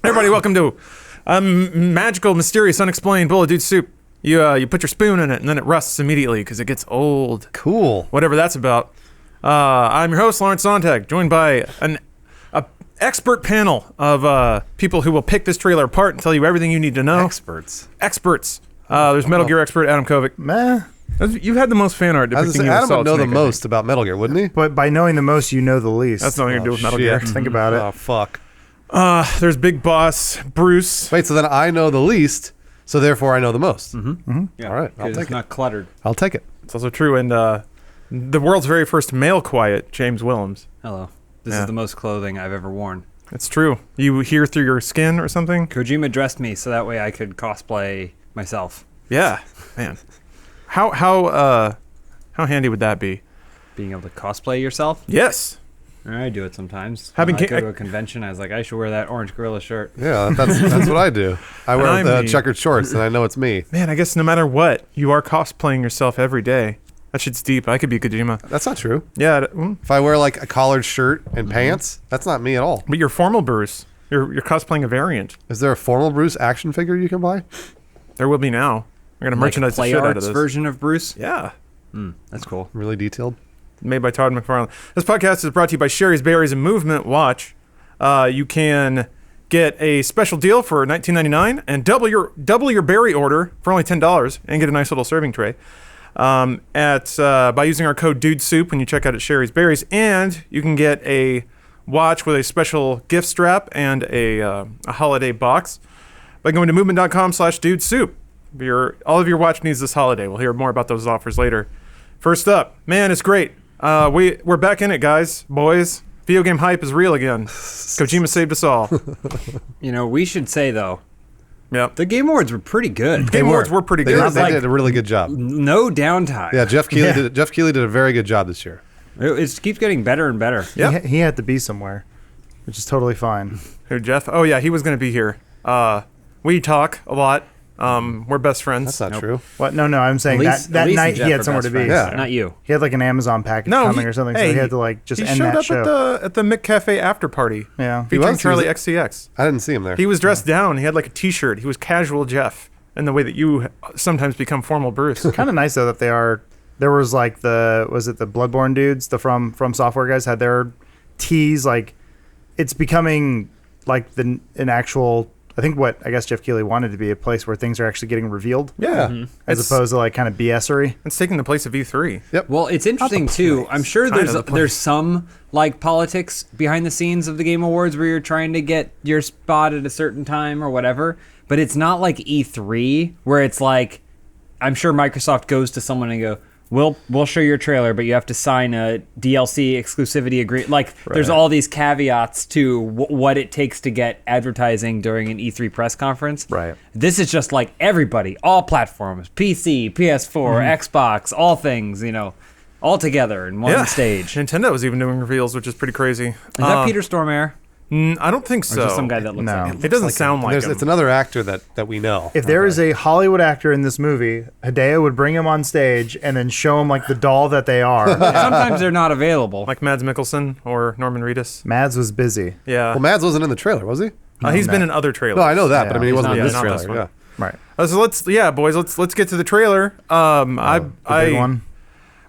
Everybody, welcome to magical, mysterious, unexplained bowl of dude soup. You put your spoon in it, and then it rusts immediately because it gets old. Cool. Whatever that's about. I'm your host, Lawrence Sontag, joined by an expert panel of people who will pick this trailer apart and tell you everything you need to know. Experts. There's Metal Gear expert Adam Kovic. Meh. You've had the most fan art depicting you as Adam would Solid know Snake, the most about Metal Gear, wouldn't he? But by knowing the most, you know the least. That's nothing to do with Metal Gear. Think about it. Oh, fuck. There's Big Boss Bruce. Wait, so then I know the least, so therefore I know the most. Yeah, All right, I'll take it's it. not cluttered. I'll take it. It's also true. And the world's very first male quiet, James Willems. Hello. This Yeah. is the most clothing I've ever worn. It's true. You hear through your skin or something? Kojima dressed me so that way I could cosplay myself. Yeah, man. How handy would that be? Being able to cosplay yourself? Yes. I do it sometimes. Having When I ca- go to a convention, I was like, I should wear that orange gorilla shirt. Yeah, that's what I do. I wear I'm the me. checkered shorts, and I know it's me. Man, I guess no matter what, you are cosplaying yourself every day. That shit's deep. I could be Kojima. That's not true. Yeah, If I wear like a collared shirt and pants, that's not me at all. but you're formal Bruce. You're cosplaying a variant. Is there a formal Bruce action figure you can buy? There will be now. We're gonna merchandise the play shit out of arts this. version of Bruce? Yeah. That's cool. Really detailed? Made by Todd McFarlane. This podcast is brought to you by Sherry's Berries and Movement Watch. You can get a special deal for $19.99 and double your berry order for only $10 and get a nice little serving tray by using our code DUDESOUP when you check out at Sherry's Berries, and you can get a watch with a special gift strap and a holiday box by going to movement.com/dudesoup. All of your watch needs this holiday. We'll hear more about those offers later. First up, man, it's great. We're back in it, guys, boys. Video game hype is real again. Kojima saved us all. You know, we should say, though, Yep. the Game Awards were pretty good. Game Awards were pretty They good. did a really good job. No downtime. Yeah, Jeff Keighley did a very good job this year. It keeps getting better and better. Yep. He had to be somewhere, which is totally fine. Who, Jeff? Oh, yeah, he was going to be here. We talk a lot. We're best friends. That's not true. What? No, I'm saying Elise- that Elise and night Jeff he are had somewhere to best be. friends. Yeah. Not you. He had like an Amazon package No, coming or something, so he had to like just he end showed that up show. at the McCafe after party. Yeah. Featuring was? Charlie He XCX. I didn't see him there. He was dressed down. He had like a T-shirt. He was casual Jeff in the way that you sometimes become formal Bruce. Kind of nice though that they are. There was like the Bloodborne dudes, the from Software guys had their tees. Like it's becoming like an actual. I think what I guess Jeff Keighley wanted to be a place where things are actually getting revealed, Yeah. as opposed to like kind of BS-ery. It's taking the place of E3. Well, it's interesting too. I'm sure Kind of the place. there's some like politics behind the scenes of the Game Awards where you're trying to get your spot at a certain time or whatever, but it's not like E3 where it's like I'm sure Microsoft goes to someone and go, We'll show your trailer, but you have to sign a DLC exclusivity agreement. Like, there's all these caveats to what it takes to get advertising during an E3 press conference. Right. This is just like everybody, all platforms, PC, PS4, Xbox, all things, all together in one stage. Is Nintendo was even doing reveals, which is pretty crazy. that Peter Stormare? I don't think Or so. just some guy that looks No. like him? It doesn't sound like him. It's another actor that we know. If there is a Hollywood actor in this movie, Hideo would bring him on stage and then show him like the doll that they are. Sometimes they're not available. Like Mads Mikkelsen or Norman Reedus. Mads was busy. Yeah. Well, Mads wasn't in the trailer, was he? He's been in other trailers. No, I know that, but I mean, he he's wasn't in not this in trailer. this one. Yeah. Right. So let's get to the trailer. The big one.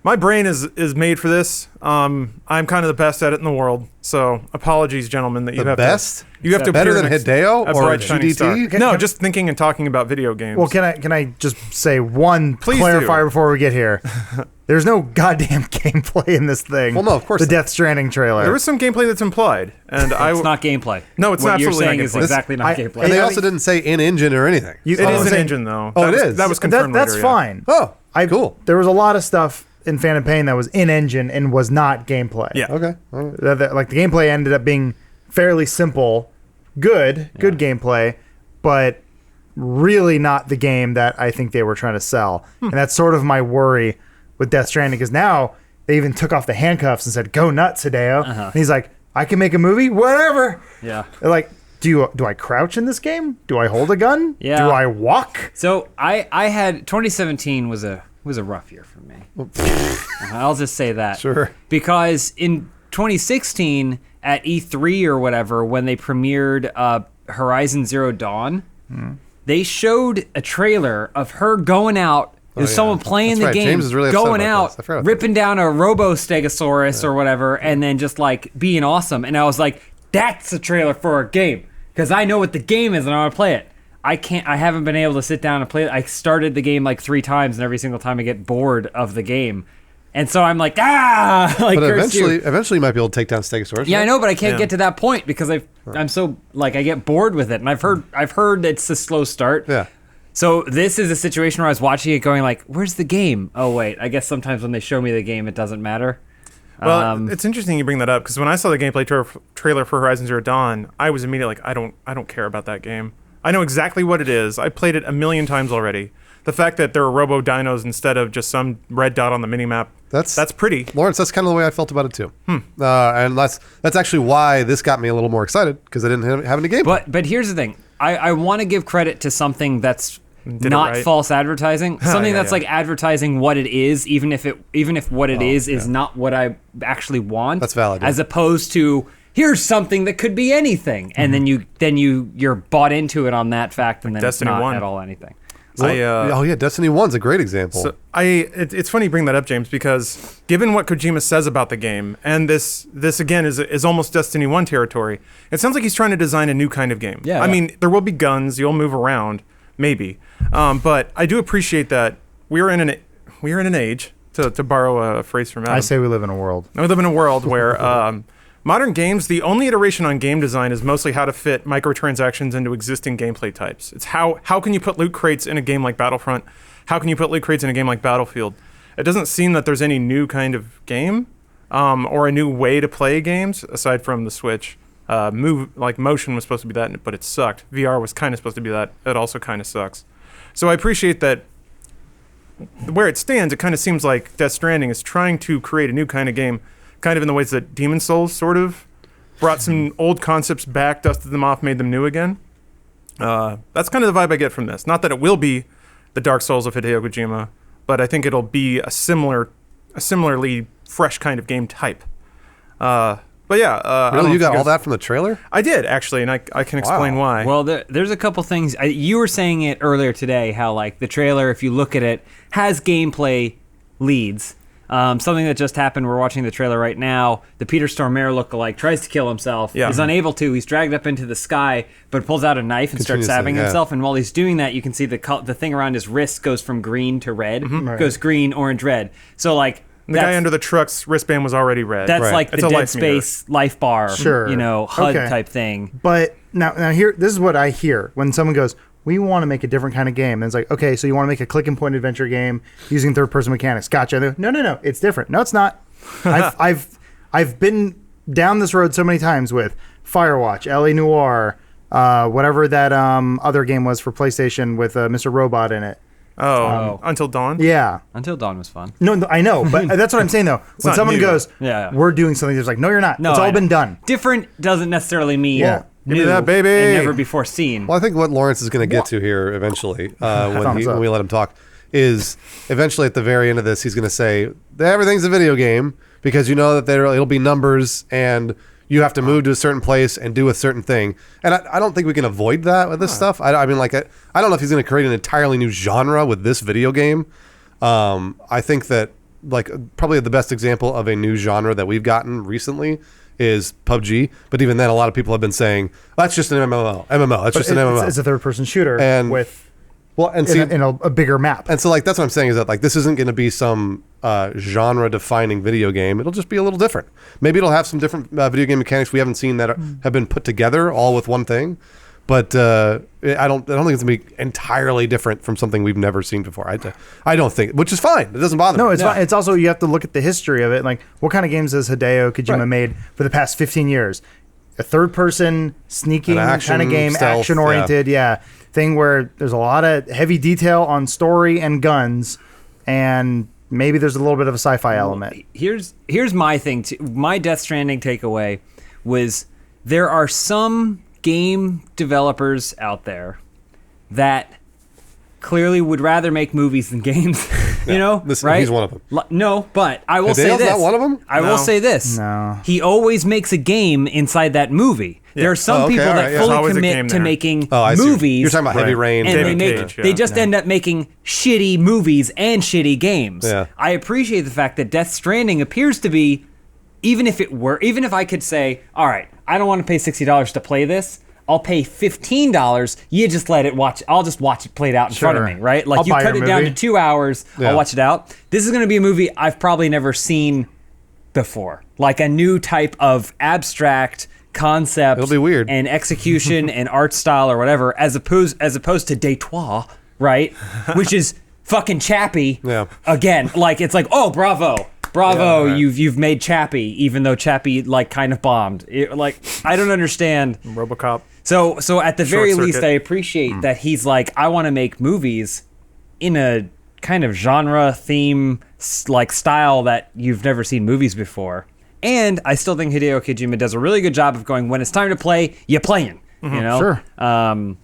My brain is made for this. I'm kind of the best at it in the world. So apologies, gentlemen, that you The have best? to. You have to Better appear than next- Hideo a or bright, shining star. GDT? No, just thinking and talking about video games. Well, can I just say one Please clarifier do. before we get here? There's no goddamn gameplay in this thing. Well, no, of course The not. Death Stranding trailer. there was some gameplay that's implied, and It's not gameplay. No, it's what you're absolutely not saying is gameplay. exactly not I- gameplay. And they I also mean- didn't say in-engine or anything. You- It I is was an saying- engine, though. Oh, That it was- is? That was confirmed That's later, yeah. fine. Oh, cool. There was a lot of stuff in Phantom Pain that was in engine and was not gameplay. Yeah. Okay. All right. Like the gameplay ended up being fairly simple, good gameplay, but really not the game that I think they were trying to sell. And that's sort of my worry with Death Stranding, because now they even took off the handcuffs and said, "Go nuts, Hideo." And he's like, "I can make a movie, whatever." Yeah. They're like, do I crouch in this game? Do I hold a gun? Yeah. Do I walk? So I had 2017 was a rough year for me. I'll just say that. Sure. Because in 2016 at E3 or whatever, when they premiered Horizon Zero Dawn, they showed a trailer of her going out. There's someone playing That's the right. game, James is really upset going about out, this. I forgot about ripping down a Robo-Stegosaurus or whatever, and then just like being awesome. And I was like, that's a trailer for a game because I know what the game is and I want to play it. I haven't been able to sit down and play it. I started the game like 3 times, and every single time I get bored of the game. And so I'm like, like, But curse you. eventually you might be able to take down Stegosaurus. Yeah, right? I know, but I can't get to that point because I'm so like I get bored with it, and I've heard it's a slow start. Yeah. So this is a situation where I was watching it, going like, "Where's the game?" Oh wait, I guess sometimes when they show me the game, it doesn't matter. Well, it's interesting you bring that up because when I saw the gameplay trailer for Horizon Zero Dawn, I was immediately like, I don't care about that game. I know exactly what it is. I played it a million times already. The fact that there are robo dinos instead of just some red dot on the minimap, that's pretty. Lawrence, that's kind of the way I felt about it too. And that's actually why this got me a little more excited because I didn't have any gameplay. But here's the thing: I want to give credit to something that's not right. false advertising, something Yeah, that's yeah. like advertising what it is, even if what it is not what I actually want. That's valid, yeah. As opposed to here's something that could be anything, and then you're bought into it on that fact, and then Destiny it's not 1. at all anything. Oh yeah, Destiny 1's a great example. So it's funny you bring that up, James, because given what Kojima says about the game, and this again is almost Destiny 1 territory, it sounds like he's trying to design a new kind of game. Yeah, I yeah. mean, there will be guns, you'll move around, maybe, but I do appreciate that we're in an age, to borrow a phrase from Adam. I say we live in a world. We live in a world where modern games, the only iteration on game design is mostly how to fit microtransactions into existing gameplay types. It's how can you put loot crates in a game like Battlefront? How can you put loot crates in a game like Battlefield? It doesn't seem that there's any new kind of game or a new way to play games aside from the Switch. Motion was supposed to be that, but it sucked. VR was kind of supposed to be that. It also kind of sucks. So I appreciate that where it stands, it kind of seems like Death Stranding is trying to create a new kind of game, kind of in the ways that Demon's Souls sort of brought some old concepts back, dusted them off, made them new again. That's kind of the vibe I get from this. Not that it will be the Dark Souls of Hideo Kojima, but I think it'll be a similarly fresh kind of game type. But yeah, I don't Really, know you if got all guys- that from the trailer? I did actually, and I can explain why. Well, there's a couple things. You were saying it earlier today, how like the trailer, if you look at it, has gameplay leads. Something that just happened, we're watching the trailer right now. The Peter Stormare lookalike tries to kill himself. Yeah. He's unable to. He's dragged up into the sky, but pulls out a knife and starts Continuously, stabbing yeah. himself. And while he's doing that, you can see the thing around his wrist goes from green to red. Mm-hmm. Goes green, orange, red. So like the guy under the truck's wristband was already red. that's Right. like the It's a Dead life meter. Space life bar, Sure. HUD Okay. type thing. But now here, this is what I hear when someone goes, "We want to make a different kind of game." And it's like, okay, so you want to make a click and point adventure game using third person mechanics? Gotcha. And they go, no, it's different. No, it's not. I've been down this road so many times with Firewatch, LA Noire, whatever that other game was for PlayStation with Mr. Robot in it. Until Dawn. Yeah. Until Dawn was fun. No, I know, but that's what I'm saying though. When not someone new. goes, Yeah. "We're doing something," there's like, "No, you're not. No, it's all I been know. done." Different doesn't necessarily mean Yeah. Give me new that, baby. and never before seen. Well, I think what Lawrence is going to get to here eventually, Thumbs up. when we let him talk, is eventually at the very end of this, he's going to say everything's a video game because you know that it'll be numbers and you have to move to a certain place and do a certain thing. And I don't think we can avoid that with this stuff. I mean, like, I don't know if he's going to create an entirely new genre with this video game. I think that, like, probably the best example of a new genre that we've gotten recently is PUBG. But even then, a lot of people have been saying, that's just an MMO. That's just an MMO. It's a third person shooter And- with well, and see, in a bigger map. and so, like, that's what I'm saying is that, like, this isn't going to be some genre-defining video game. It'll just be a little different. Maybe it'll have some different video game mechanics we haven't seen that have been put together all with one thing. But I don't think it's going to be entirely different from something we've never seen before. I don't think, which is fine. It doesn't bother me. No, it's fine. It's also, you have to look at the history of it. Like, what kind of games has Hideo Kojima Right. made for the past 15 years? A third-person sneaking An action, kind of game, stealth, action-oriented, thing where there's a lot of heavy detail on story and guns, and maybe there's a little bit of a sci-fi element. Here's my thing. My Death Stranding takeaway was there are some game developers out there that clearly would rather make movies than games. You know, right? He's one of them. No, but I will say Hideo's this. not one of them? I will say this. No. He always makes a game inside that movie. There are some okay, people all that right, yeah. There's fully always a game commit to there. making I see. movies. You're talking about Heavy Rain. and David they Cage, yeah. they just end up making shitty movies and shitty games. Yeah. I appreciate the fact that Death Stranding appears to be, even if I could say, all right, I don't want to pay $60 to play this. I'll pay $15. You just let it watch. I'll just watch it played out in front of Sure. me, right? Like I'll you buy cut your it down to movie. 2 hours. Yeah. I'll watch it out. This is going to be a movie I've probably never seen before. Like a new type of abstract concept. It'll be weird. And execution and art style or whatever, as opposed to De Trois, right? Which is fucking Chappie. Yeah. Again, like it's like, oh, bravo. Yeah, right. You've made Chappie, even though Chappie like kind of bombed. Like I don't understand. RoboCop. So at the very least, Circuit. I appreciate that he's like, I want to make movies in a kind of genre theme like style that you've never seen movies before. And I still think Hideo Kojima does a really good job of going, when it's time to play, you're playing. You know? Sure.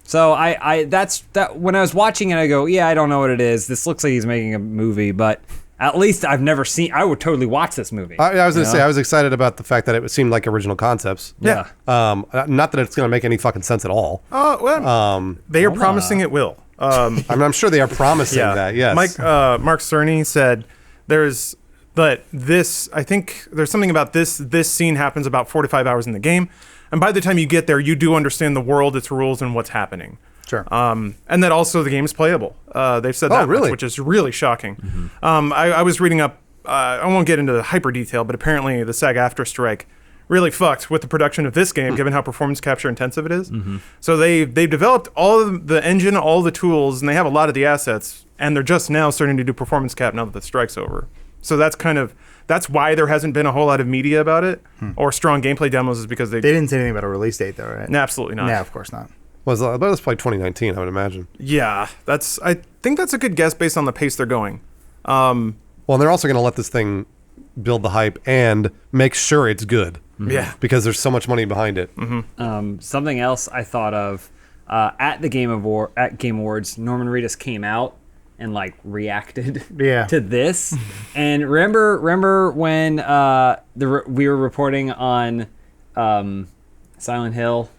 So I that's that when I was watching it, I go, yeah, I don't know what it is. This looks like he's making a movie, but at least I've never seen. I would totally watch this movie. I was going to You say, know? I was excited about the fact that it seemed like original concepts. Yeah. Not that it's going to make any fucking sense at all. They are promising it will. I'm sure they are promising that, yes. Mark Cerny said I think there's something about this scene happens about 4 to 5 hours in the game, and by the time you get there, you do understand the world, its rules, and what's happening. Sure. And that also the game is playable. They've said that much, really? which is really shocking. I was reading up, I won't get into the hyper detail, but apparently the SAG-AFTRA strike really fucked with the production of this game, given how performance capture intensive it is. So they've developed all of the engine, all the tools, and they have a lot of the assets, and they're just now starting to do performance cap now that the strike's over. So that's why there hasn't been a whole lot of media about it or strong gameplay demos, is because They didn't say anything about a release date, though, right? No, absolutely not. Yeah, of course not. But it's probably 2019, I would imagine. Yeah, I think that's a good guess based on the pace they're going. Well, and they're also going to let this thing build the hype and make sure it's good. Yeah. Because there's so much money behind it. Something else I thought of at the Game Awards, Norman Reedus came out and like reacted to this. And remember when we were reporting on Silent Hill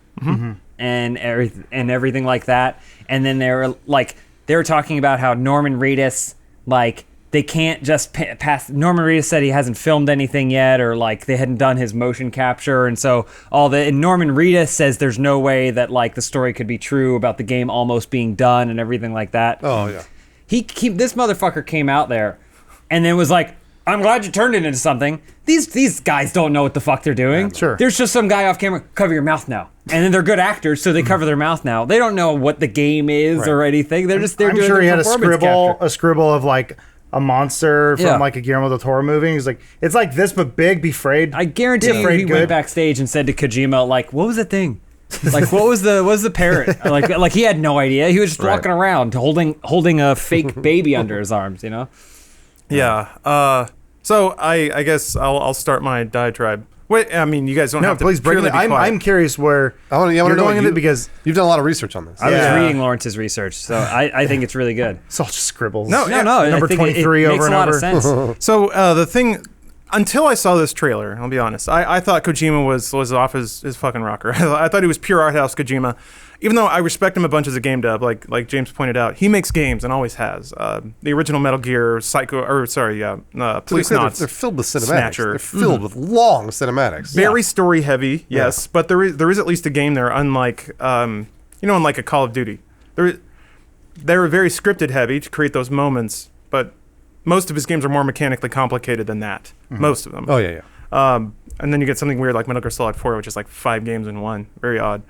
and everything like that, and then they were talking about how Norman Reedus, like, they can't just pass. Norman Reedus said he hasn't filmed anything yet, or like they hadn't done his motion capture, and so and Norman Reedus says there's no way that like the story could be true about the game almost being done and everything like that. Oh, yeah. This motherfucker came out there and then was like, I'm glad you turned it into something. These guys don't know what the fuck they're doing. Sure. There's just some guy off camera, cover your mouth now. And then they're good actors, so they cover their mouth now. They don't know what the game is or anything. They're I'm doing sure he their had performance a scribble of like a monster from Yeah. like a Guillermo del Toro movie. He's like, it's like this but big. Be afraid. I guarantee you afraid he good. went backstage and said to Kojima, like, what was the thing? Like, what was the parrot? Like he had no idea. He was just walking around holding a fake baby under his arms, you know? Yeah. So I guess I'll start my diatribe. Wait, I mean, you guys don't No, have to please break purely it. be quiet. I'm curious where I want to you're know going into you, it because you've done a lot of research on this. I was Yeah. reading Lawrence's research, so I think it's really good. it's all just scribbles. No, No, yeah. no, Number I think 23 it over makes and a lot over. of sense. So the thing, until I saw this trailer, I'll be honest, I thought Kojima was off his fucking rocker. I thought he was pure art house Kojima. Even though I respect him a bunch as a game dev, like James pointed out, he makes games and always has. The original Metal Gear, Police Knots. They're filled with cinematics. Snatcher. They're filled with long cinematics. Very story heavy, yes, but there is at least a game there, unlike unlike a Call of Duty. They're very scripted heavy to create those moments, but most of his games are more mechanically complicated than that. Most of them. Oh, yeah, yeah. And then you get something weird like Metal Gear Solid 4, which is like 5 games in one. Very odd.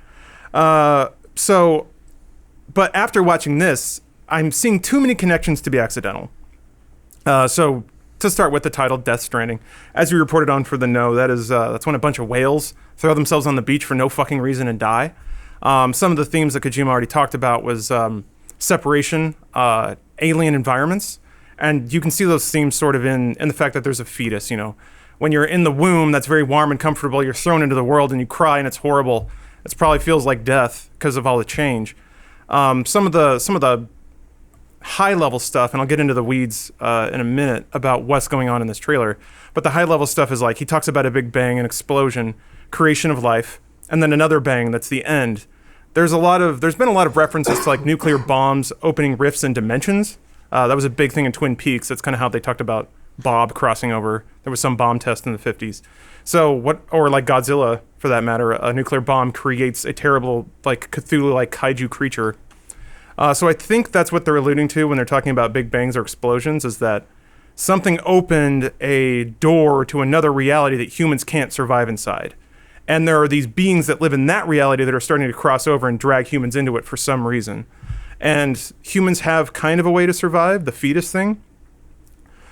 But after watching this, I'm seeing too many connections to be accidental. So to start with the title, Death Stranding, as we reported on for the No, that's when a bunch of whales throw themselves on the beach for no fucking reason and die. Some of the themes that Kojima already talked about was separation, alien environments, and you can see those themes sort of in the fact that there's a fetus. When you're in the womb, that's very warm and comfortable. You're thrown into the world and you cry and it's horrible. It probably feels like death because of all the change. Some of the high-level stuff, and I'll get into the weeds in a minute about what's going on in this trailer. But the high-level stuff is like he talks about a big bang, an explosion, creation of life, and then another bang that's the end. There's been a lot of references to like nuclear bombs opening rifts in dimensions. That was a big thing in Twin Peaks. That's kind of how they talked about Bob crossing over. There was some bomb test in the 50s. So or like Godzilla, for that matter, a nuclear bomb creates a terrible, like Cthulhu-like kaiju creature. So I think that's what they're alluding to when they're talking about big bangs or explosions, is that something opened a door to another reality that humans can't survive inside. And there are these beings that live in that reality that are starting to cross over and drag humans into it for some reason. And humans have kind of a way to survive, the fetus thing.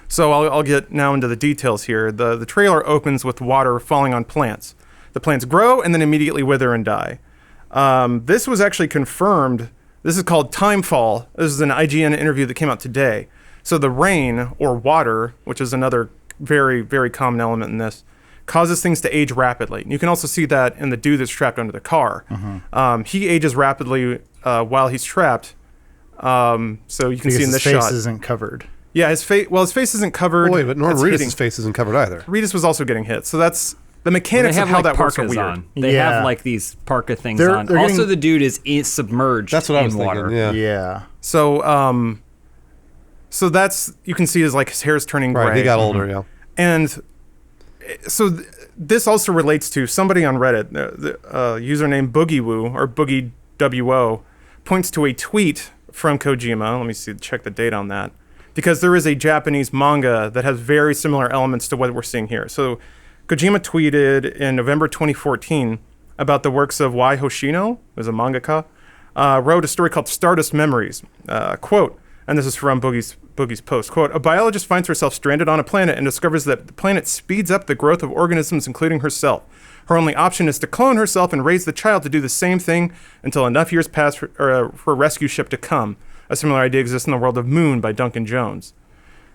So I'll get now into the details here. The trailer opens with water falling on plants. The plants grow and then immediately wither and die. This was actually confirmed. This is called Timefall. This is an IGN interview that came out today. So the rain, or water, which is another very, very common element in this, causes things to age rapidly. And you can also see that in the dude that's trapped under the car. He ages rapidly while he's trapped. So you can see in this shot. His face isn't covered. Yeah, his face isn't covered. Wait, but Norman That's Reedus' face isn't covered either. Reedus was also getting hit. So that's the mechanics They of have how like that works are parkas weird. on. They Yeah. have like these parka things They're on. getting- Also, the dude is submerged That's what I in was water. thinking. Yeah. Yeah. So so that's, you can see his hair is turning gray. Right, he got older, yeah. And so this also relates to somebody on Reddit, the username BoogieWoo or BoogieWO, points to a tweet from Kojima. Let me check the date on that. Because there is a Japanese manga that has very similar elements to what we're seeing here. So Kojima tweeted in November 2014 about the works of Wai Hoshino, who's a mangaka, wrote a story called Stardust Memories. Quote, and this is from Boogie's post, quote, "A biologist finds herself stranded on a planet and discovers that the planet speeds up the growth of organisms, including herself. Her only option is to clone herself and raise the child to do the same thing until enough years pass for a rescue ship to come. A similar idea exists in the world of Moon by Duncan Jones."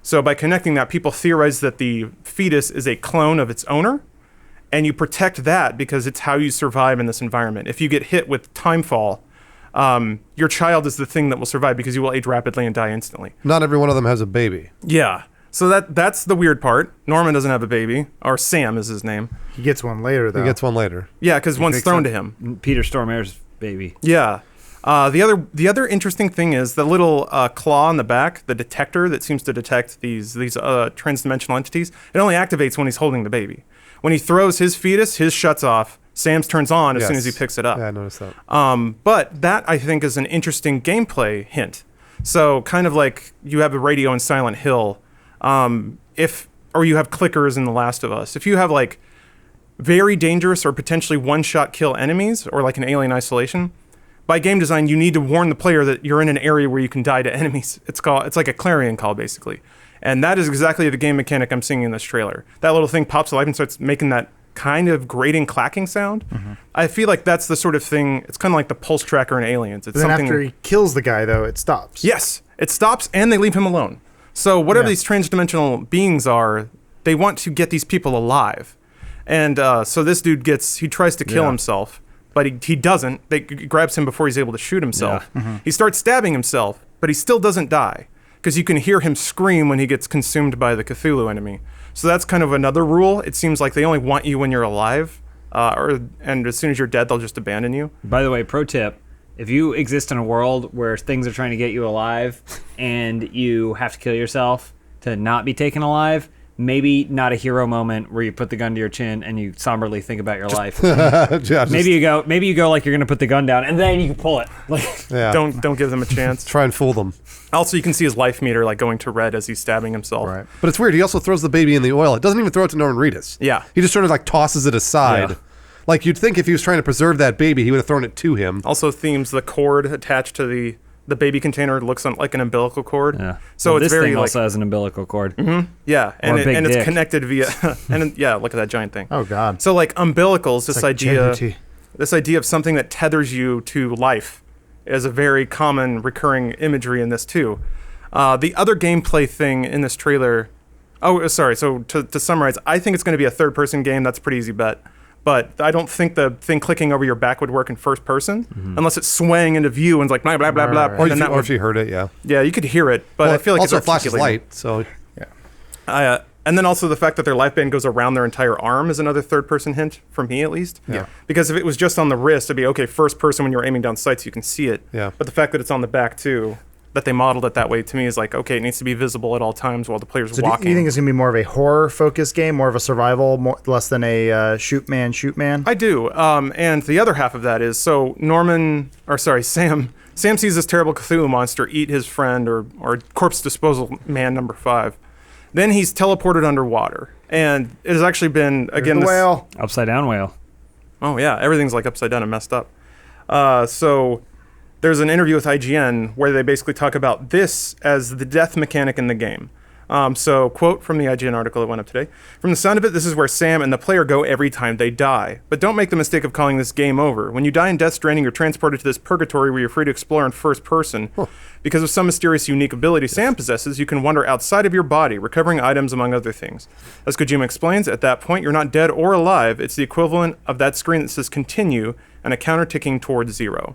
So by connecting that, people theorize that the fetus is a clone of its owner, and you protect that because it's how you survive in this environment. If you get hit with timefall, your child is the thing that will survive because you will age rapidly and die instantly. Not every one of them has a baby. Yeah. So that's the weird part. Norman doesn't have a baby, or Sam is his name. He gets one later, though. He gets one later. Yeah, because one's picks thrown up- to him. Peter Stormare's baby. Yeah. The other interesting thing is the little claw on the back, the detector that seems to detect these transdimensional entities. It only activates when he's holding the baby. When he throws his fetus, his shuts off. Sam's turns on as soon as he Yes. picks it up. Yeah, I noticed that. But that, I think, is an interesting gameplay hint. So kind of like you have a radio in Silent Hill, or you have clickers in The Last of Us. If you have like very dangerous or potentially one-shot kill enemies, or like an Alien Isolation, by game design, you need to warn the player that you're in an area where you can die to enemies. It's like a clarion call, basically. And that is exactly the game mechanic I'm seeing in this trailer. That little thing pops alive and starts making that kind of grating, clacking sound. I feel like that's the sort of thing. It's kind of like the pulse tracker in Aliens. It's Then something. after he kills the guy, though, it stops. Yes, it stops and they leave him alone. So whatever Yeah. these transdimensional beings are, they want to get these people alive. And so this dude he tries to kill Yeah. himself, but he doesn't. He grabs him before he's able to shoot himself. He starts stabbing himself, but he still doesn't die because you can hear him scream when he gets consumed by the Cthulhu enemy. So that's kind of another rule. It seems like they only want you when you're alive, and as soon as you're dead, they'll just abandon you. By the way, pro tip: if you exist in a world where things are trying to get you alive and you have to kill yourself to not be taken alive, maybe not a hero moment where you put the gun to your chin and you somberly think about your life. Yeah, just Maybe you go like you're gonna put the gun down and then you can pull it. Like, yeah. Don't give them a chance. try and fool them. Also, you can see his life meter like going to red as he's stabbing himself. Right. But it's weird. He also throws the baby in the oil. It doesn't even throw it to Norman Reedus. Yeah. He just sort of like tosses it aside. Yeah. Like you'd think if he was trying to preserve that baby, he would have thrown it to him. Also themes the cord attached to the baby container looks like an umbilical cord. yeah. So Well, it's this very thing like also has an umbilical cord. yeah, and a big it's dick. connected via yeah, look at that giant thing. Oh, God. So like umbilicals, It's like JBT. this idea of something that tethers you to life is a very common recurring imagery in this too. The other gameplay thing in this trailer, so to summarize, I think it's going to be a third-person game. That's a pretty easy bet. But I don't think the thing clicking over your back would work in first person unless it's swaying into view and it's like blah blah blah blah. Right. Or And then that if would, you heard it, yeah. yeah, you could hear it, but Well, I feel like also it's flashes articulating. light, so And then also the fact that their life band goes around their entire arm is another third-person hint, for me at least. Yeah. Because if it was just on the wrist, it'd be, okay, first person when you're aiming down sights, you can see it. Yeah. But the fact that it's on the back, too, that they modeled it that way, to me is like, okay, it needs to be visible at all times while the player's So walking. do you think it's going to be more of a horror-focused game, more of a survival, less than a shoot man? I do. And the other half of that is, so Sam sees this terrible Cthulhu monster eat his friend or corpse disposal man number 5. Then he's teleported underwater. And it has actually been, again, the whale. Upside down whale. Oh, yeah. Everything's like upside down and messed up. So there's an interview with IGN where they basically talk about this as the death mechanic in the game. So, quote from the IGN article that went up today. From the sound of it, this is where Sam and the player go every time they die. But don't make the mistake of calling this game over. When you die in Death Stranding, you're transported to this purgatory where you're free to explore in first person. Because of some mysterious unique ability Sam possesses, you can wander outside of your body, recovering items among other things. As Kojima explains, at that point, you're not dead or alive. It's the equivalent of that screen that says continue and a counter ticking towards 0.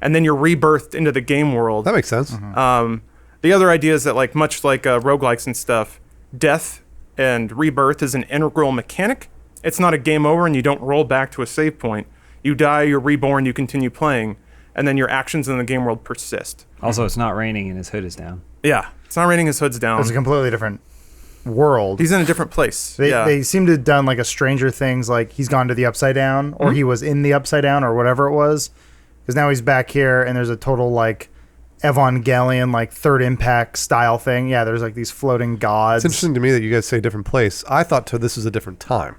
And then you're rebirthed into the game world. that makes sense. The other idea is that, like, much like roguelikes and stuff, death and rebirth is an integral mechanic. It's not a game over and you don't roll back to a save point. You die, you're reborn, you continue playing, and then your actions in the game world persist. Also, it's not raining and his hood is down. Yeah, it's not raining, his hood's down. It's a completely different world. He's in a different place. They seem to have done like a Stranger Things, like he's gone to the Upside Down, or he was in the Upside Down, or whatever it was. Because now he's back here, and there's a total like Evangelion, like Third Impact style thing. Yeah, there's like these floating gods. It's interesting to me that you guys say different place. I thought this was a different time.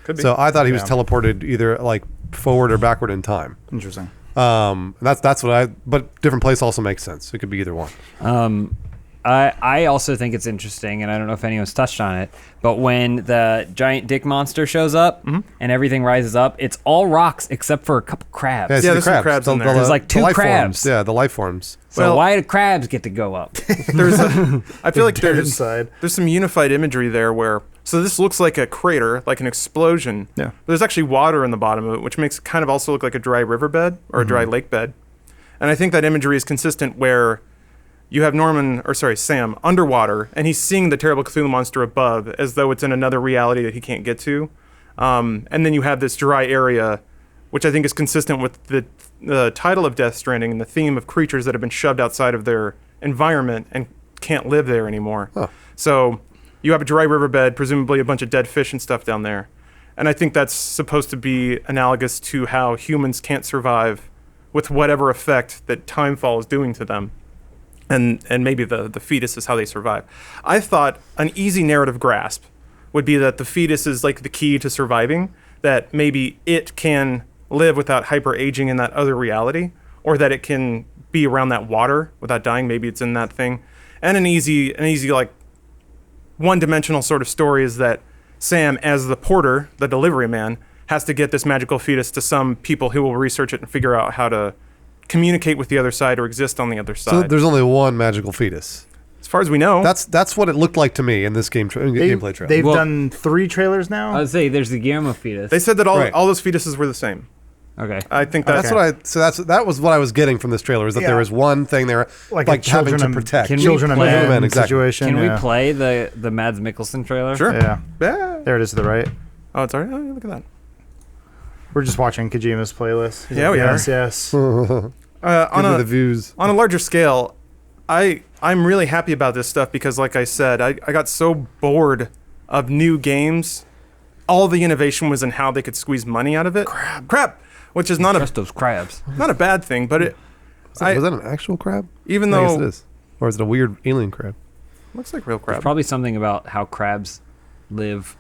Could be. So I thought he was Yeah. teleported either like forward or backward in time. Interesting. That's what but different place also makes sense. It could be either one. I also think it's interesting, and I don't know if anyone's touched on it, but when the giant dick monster shows up and everything rises up, it's all rocks except for a couple crabs. it's Yeah, the there's some crabs in there. There's like the 2 life crabs. Forms. Yeah, the life forms. So Well- why do crabs get to go up? I feel like Dead there's inside. some unified imagery there where, so this looks like a crater, like an explosion. Yeah. But there's actually water in the bottom of it, which makes it kind of also look like a dry riverbed or a dry lake bed. And I think that imagery is consistent where you have Sam underwater, and he's seeing the terrible Cthulhu monster above as though it's in another reality that he can't get to. And then you have this dry area, which I think is consistent with the title of Death Stranding and the theme of creatures that have been shoved outside of their environment and can't live there anymore. Huh. So you have a dry riverbed, presumably a bunch of dead fish and stuff down there. And I think that's supposed to be analogous to how humans can't survive with whatever effect that timefall is doing to them. And maybe the fetus is how they survive. I thought an easy narrative grasp would be that the fetus is like the key to surviving, that maybe it can live without hyper-aging in that other reality, or that it can be around that water without dying. Maybe it's in that thing. And an easy like one-dimensional sort of story is that Sam, as the porter, the delivery man, has to get this magical fetus to some people who will research it and figure out how to communicate with the other side or exist on the other side. So there's only one magical fetus. As far as we know, That's what it looked like to me in this gameplay trailer. They've Well- done 3 trailers now. I would say there's the Guillermo fetus. they said that Right. all those fetuses were the same. Okay. I think that's That was what I was getting from this trailer, is that Yeah. there was one thing there like like a having to children protect. Can we children of play- men, Men, exactly. situation. Can yeah. we play the Mads Mikkelsen trailer? Sure. Yeah, Yeah. there it is to the right. Oh, it's already. Oh, look at that. We're just watching Kojima's playlist. Yeah, we yes, are. Yes. On Give me the a views. on a larger scale, I'm really happy about this stuff because, like I said, I got so bored of new games. All the innovation was in how they could squeeze money out of it. Crap, which is not Trust those crabs. not a bad thing, but it Was that an actual crab? even I guess though it is. Or is it a weird alien crab? looks like real There's crab. probably something about how crabs live,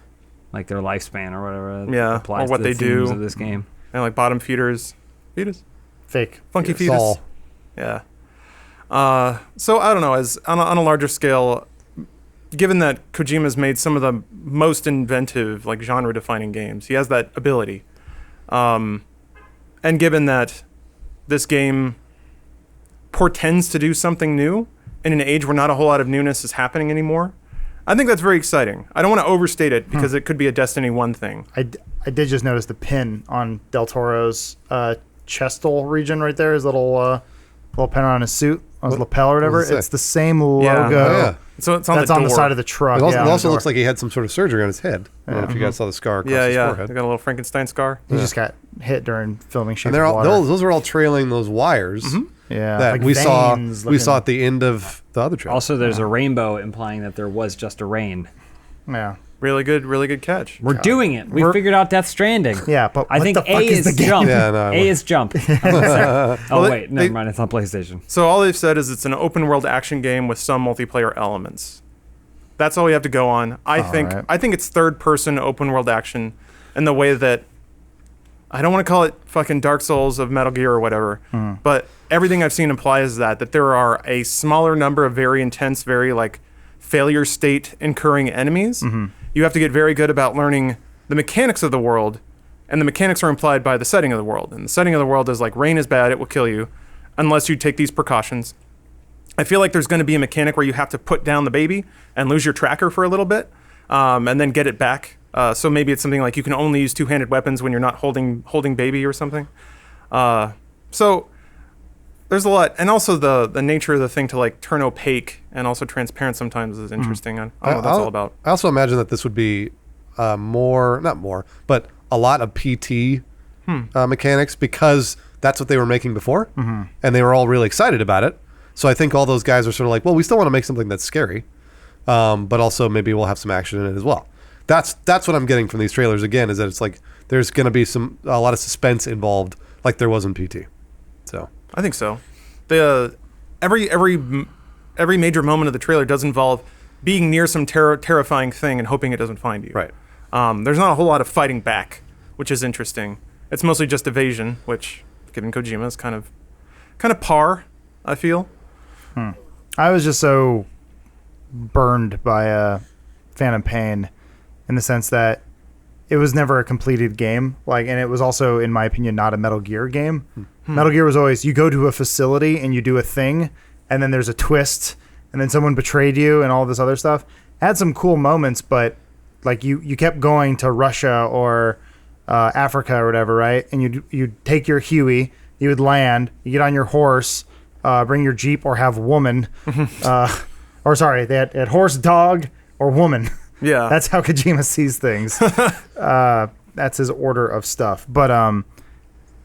like their lifespan or whatever. that Yeah, applies or what to the they do. themes of this game. And like bottom feeders, Fake. funky fetus. Saul. Yeah. So I don't know. As on a larger scale, given that Kojima's made some of the most inventive, like genre-defining games, he has that ability. And given that this game portends to do something new in an age where not a whole lot of newness is happening anymore, I think that's very exciting. I don't want to overstate it because it could be a Destiny 1 thing. I did just notice the pin on Del Toro's chestal region right there. His little pin on his suit, on his lapel or whatever. does it say? It's the same logo. yeah. So it's on That's the on the door. side of the truck. It also, yeah, it on the also door. looks like he had some sort of surgery on his head. I don't know if you guys saw the scar across his Yeah. forehead. They got a little Frankenstein scar. He just got hit during filming Shape And they're of all Water. those are all trailing those wires yeah, that like we saw veins we saw looking- at the end of the other trailer. Also, there's a rainbow implying that there was just a rain. Yeah, Really good catch. We're doing it. We We're- figured out Death Stranding. yeah, but I what think the fuck A is is the game? jump. Yeah, no, I A is jump. Oh Well, wait, never mind. It's on PlayStation. So all they've said is it's an open world action game with some multiplayer elements. That's all we have to go on. I think it's third person open world action in the way that I don't want to call it fucking Dark Souls of Metal Gear or whatever, but everything I've seen implies that there are a smaller number of very intense, very like failure state incurring enemies. You have to get very good about learning the mechanics of the world, and the mechanics are implied by the setting of the world. And the setting of the world is like rain is bad, it will kill you unless you take these precautions. I feel like there's going to be a mechanic where you have to put down the baby and lose your tracker for a little bit, and then get it back. So maybe it's something like you can only use two-handed weapons when you're not holding baby or something. So there's a lot, and also the nature of the thing to like turn opaque and also transparent sometimes is interesting. I don't know what that's all about. I also imagine that this would be not more, but a lot of PT mechanics because that's what they were making before, and they were all really excited about it. So I think all those guys are sort of like, well, we still want to make something that's scary, but also maybe we'll have some action in it as well. That's what I'm getting from these trailers again, is that it's like there's going to be a lot of suspense involved, like there was in PT. So I think so. The every major moment of the trailer does involve being near some terrifying thing and hoping it doesn't find you. right. There's not a whole lot of fighting back, which is interesting. It's mostly just evasion, which, given Kojima, is kind of par, I feel. I was just so burned by Phantom Pain in the sense that it was never a completed game. Like, and it was also, in my opinion, not a Metal Gear game. Metal Gear was always you go to a facility and you do a thing, and then there's a twist, and then someone betrayed you, and all this other stuff. It had some cool moments, but like you kept going to Russia or Africa or whatever, right? And you'd take your Huey, you would land, you get on your horse, bring your Jeep or have woman, or sorry, they had horse, dog, or woman. Yeah. That's how Kojima sees things. That's his order of stuff. But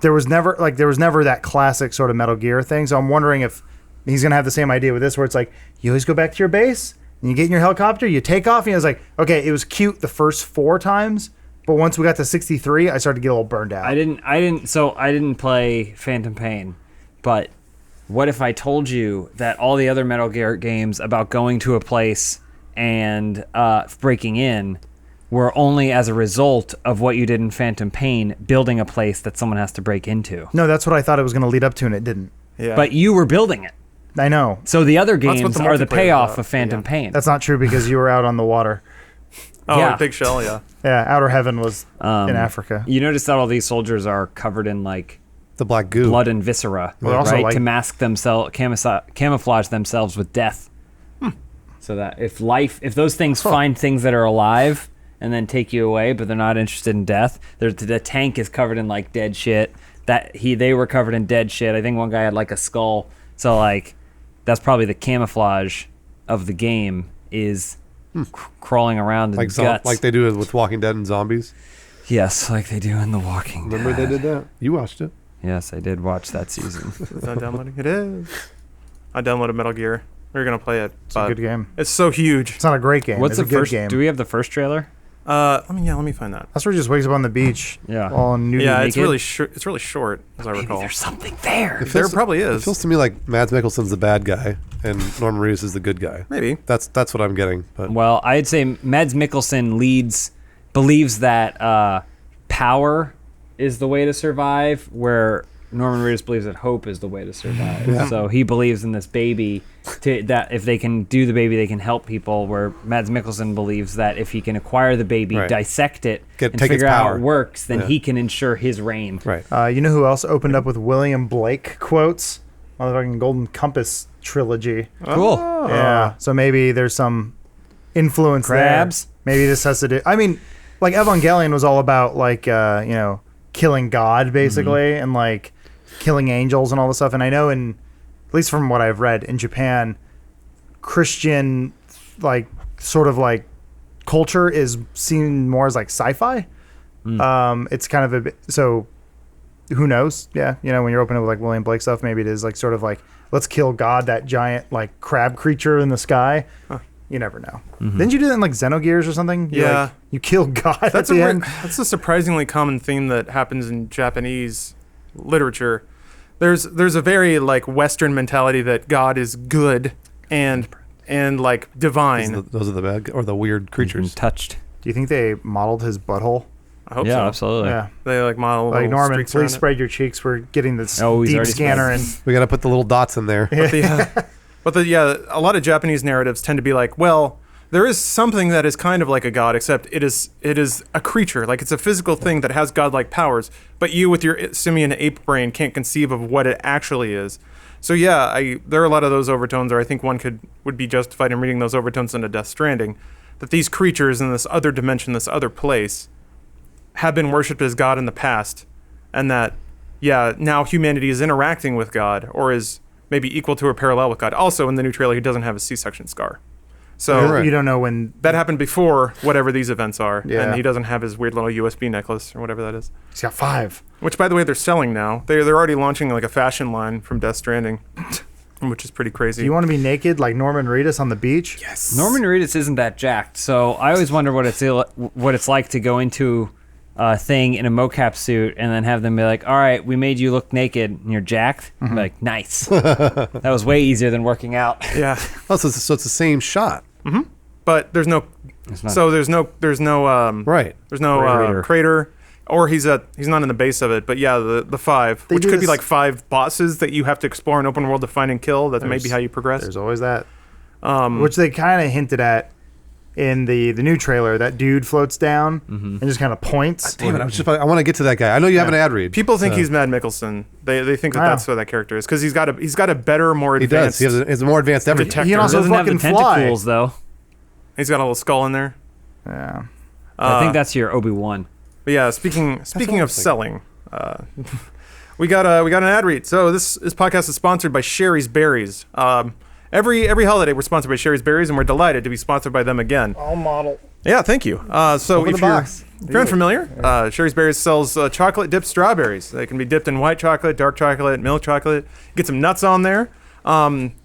there was never that classic sort of Metal Gear thing. So I'm wondering if he's gonna have the same idea with this, where it's like you always go back to your base and you get in your helicopter, you take off, and I was like, okay, it was cute the first 4 times, but once we got to 63, I started to get a little burned out. I didn't play Phantom Pain, but what if I told you that all the other Metal Gear games about going to a place and breaking in were only as a result of what you did in Phantom Pain, building a place that someone has to break into? No, that's what I thought it was going to lead up to, and it didn't. Yeah. But you were building it. I know. So the other That's what games the are the multiplayer is payoff about. of Phantom Pain. That's not true because you were out on the water. oh, yeah. Big Shell, yeah. Yeah, Outer Heaven was in Africa. You notice that all these soldiers are covered in like The black goo. blood and viscera, Well, also, right? like- to mask themselves, camouflage themselves with death. So that if those things find things that are alive and then take you away, but they're not interested in death, the tank is covered in like dead shit. They were covered in dead shit. I think one guy had like a skull. So like, that's probably the camouflage of the game is crawling around in guts. like they do with Walking Dead and zombies. Yes, like they do in The Walking Dead. Remember they did that? You watched it. Yes, I did watch that season. It's not downloading. It is. I downloaded Metal Gear. We were gonna play it. It's a good game. It's so huge. It's not a great game. What's it's the a good first? game. Do we have the first trailer? Let me find that. That's where he just wakes up on the beach. Yeah. All nude. Yeah, and it's naked. really short. It's really short, as I recall. There's something there. There probably It is. feels to me like Mads Mikkelsen's the bad guy and Norman Reedus is the good guy. Maybe. That's what I'm getting. But Well, I'd say Mads Mikkelsen believes that power is the way to survive, where Norman Reedus believes that hope is the way to survive. So he believes in this baby, that if they can do the baby, they can help people, where Mads Mikkelsen believes that if he can acquire the baby, Right. dissect it, and take its figure out how power. it works, then Yeah. he can ensure his reign. right. You know who else opened up with William Blake quotes? Motherfucking Golden Compass trilogy. Cool. Yeah. So maybe there's some influence Crabs? there. Maybe this has to do. I mean, like Evangelion was all about like killing God basically, and like killing angels and all this stuff. And I know at least from what I've read in Japan, Christian like sort of like culture is seen more as like sci-fi. It's kind of a bit, so who knows? Yeah, when you're opening up with like William Blake stuff, maybe it is like sort of like, let's kill God, that giant like crab creature in the sky. You never know. Didn't you do that in like Xenogears or something? You kill God at the end. That's a surprisingly common theme that happens in Japanese literature. There's a very like Western mentality that God is good and like divine. Those are the bad or the weird creatures. Touched. Do you think they modeled his butthole? I hope Yeah, so. absolutely. Yeah. They like model Like, little Norman, streaks please around spread your cheeks. We're getting this Oh, he's deep already scanner and We got to put the little dots in there. it. But a lot of Japanese narratives tend to be like, well, there is something that is kind of like a god, except it is a creature. Like, it's a physical thing that has godlike powers, but you with your simian ape brain can't conceive of what it actually is. So yeah, there are a lot of those overtones, or I think one would be justified in reading those overtones into Death Stranding, that these creatures in this other dimension, this other place, have been worshipped as God in the past, and that, now humanity is interacting with God, or is maybe equal to or parallel with God. Also, in the new trailer, he doesn't have a C-section scar. So Right. you don't know when that happened before whatever these events are, Yeah. and he doesn't have his weird little USB necklace or whatever that is. he's got 5. Which, by the way, they're selling now. They're already launching like a fashion line from Death Stranding, which is pretty crazy. Do you want to be naked like Norman Reedus on the beach? Yes. Norman Reedus isn't that jacked, so I always wonder what it's like to go into a thing in a mocap suit and then have them be like, all right, we made you look naked and you're jacked. Be like, nice. That was way easier than working out. Yeah, Oh, so it's the same shot. but there's no. not- So there's no Right. There's no Crater. crater, or he's not in the base of it. But yeah, the 5, They which do could be this- like 5 bosses that you have to explore in open world to find and kill. That's maybe how you progress. There's always that. Which they kind of hinted at in the new trailer. That dude floats down and just kind of points. Damn it! I want to get to that guy. I know you have an ad read. People think so- he's Mad Mikkelsen. They think that Wow. that's what that character is, because he's got a better, more He does. advanced. He has a more advanced everything. detector. He can also Doesn't have the fucking fly. tentacles, though. He's got a little skull in there. Yeah. I think that's your Obi-Wan. But yeah, speaking what I of was selling, we got an ad read. So this podcast is sponsored by Sherry's Berries. Every holiday we're sponsored by Sherry's Berries, and we're delighted to be sponsored by them again. All model. Yeah, thank you. So Open if the you're box. unfamiliar, Sherry's Berries sells chocolate dipped strawberries. They can be dipped in white chocolate, dark chocolate, milk chocolate. Get some nuts on there.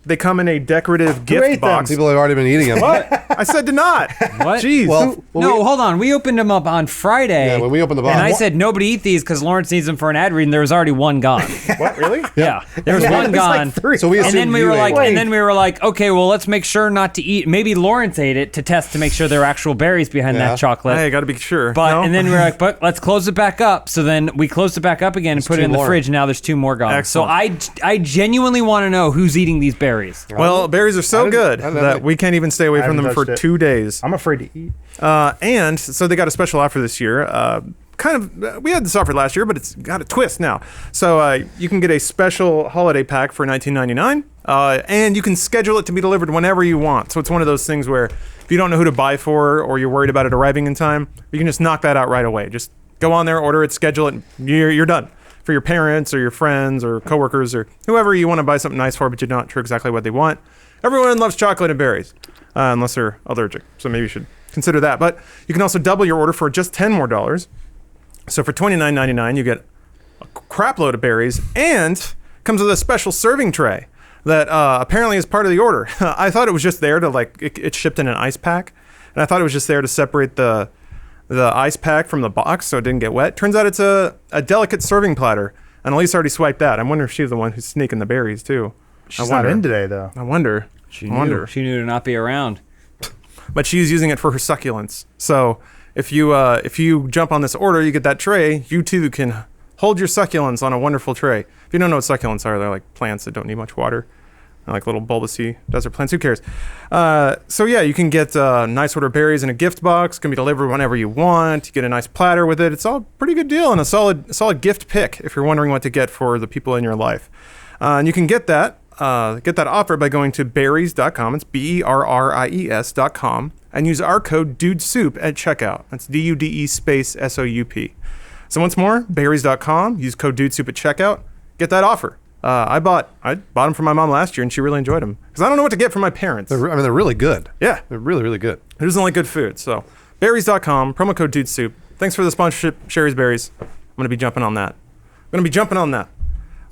They come in a decorative gift ate them? box. People have already been eating them. I said to not. What? Jeez. Well, No, hold on. We opened them up on Friday. Yeah, when we opened the box. And I said, nobody eat these because Lawrence needs them for an ad read, and there was already one gone. What, really? Yeah. There was Yeah, one it's like gone. 3. So we And assumed then we you were ate like, one. and then we were like, okay, well, let's make sure not to eat. Maybe Lawrence ate it to test to make sure there were actual berries behind Yeah. that chocolate. Hey, got to be sure. But No? and then we were like, but let's close it back up. So then we closed it back up again and put it 2 in the more. fridge. And now there's 2 more gone. Excellent. So I genuinely want to know who's eating these berries. Well, berries are so good I that we can't even stay away from haven't them for touched it. 2 days. I'm afraid to eat. And so they got a special offer this year. We had this offer last year, but it's got a twist now. So you can get a special holiday pack for $19.99, and you can schedule it to be delivered whenever you want. So it's one of those things where if you don't know who to buy for, or you're worried about it arriving in time, you can just knock that out right away. Just go on there, order it, schedule it, and you're done. For your parents or your friends or coworkers or whoever you want to buy something nice for, but you're not sure exactly what they want. Everyone loves chocolate and berries, unless they're allergic. So maybe you should consider that. But you can also double your order for just $10 more. So for $29.99, you get a crap load of berries, and comes with a special serving tray that apparently is part of the order. I thought it was just there to it's shipped in an ice pack, and I thought it was just there to separate the ice pack from the box so it didn't get wet. Turns out it's a delicate serving platter, and Elise already swiped that. I wonder if she's the one who's sneaking the berries too. She's not in today, though. I wonder. She I wonder. She knew to not be around. But she's using it for her succulents. So if you jump on this order, you get that tray. You too can hold your succulents on a wonderful tray. If you don't know what succulents are, they're like plants that don't need much water. They're like little bulbousy desert plants. Who cares? So yeah, you can get a nice order of berries in a gift box. It can be delivered whenever you want. You get a nice platter with it. It's all a pretty good deal and a solid gift pick if you're wondering what to get for the people in your life. And you can get that get that offer by going to berries.com. It's BERRIES.com, and use our code DUDESOUP at checkout. That's DUDE space SOUP. So once more, berries.com. Use code DUDESOUP at checkout. Get that offer. I bought them for my mom last year, and she really enjoyed them because I don't know what to get for my parents. They're really good. Yeah, They're really, really good. who doesn't like good food? So berries.com, promo code DUDESOUP. Thanks for the sponsorship, Sherry's Berries. I'm gonna be jumping on that.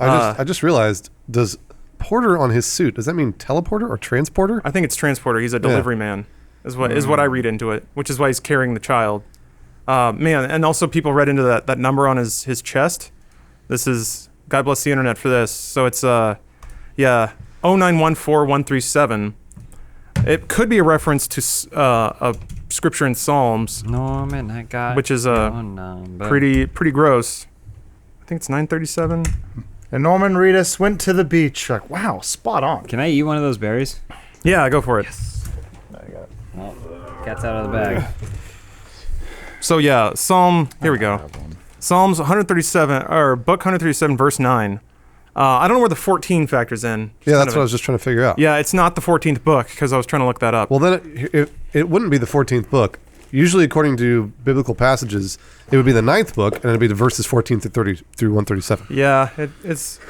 I just realized, does Porter on his suit, does that mean teleporter or transporter? I think it's transporter. He's a delivery man, is what I read into it, which is why he's carrying the child. Man, and also people read into that number on his chest. This is, God bless the internet for this. So it's 0914137. It could be a reference to a scripture in Psalms, Norman, I got which is your number. pretty gross. I think it's 937. And Norman Reedus went to the beach. Like, wow, spot on. Can I eat one of those berries? Yeah, go for it. Well, cat's out of the bag. So yeah, here we go. Psalms 137, or book 137, verse 9. I don't know where the 14 factors in. Yeah, that's what I was just trying to figure out. Yeah, it's not the 14th book because I was trying to look that up. Well, then it wouldn't be the 14th book. Usually, according to biblical passages, it would be the 9th book, and it'd be the verses 14 through 137. Yeah, it's.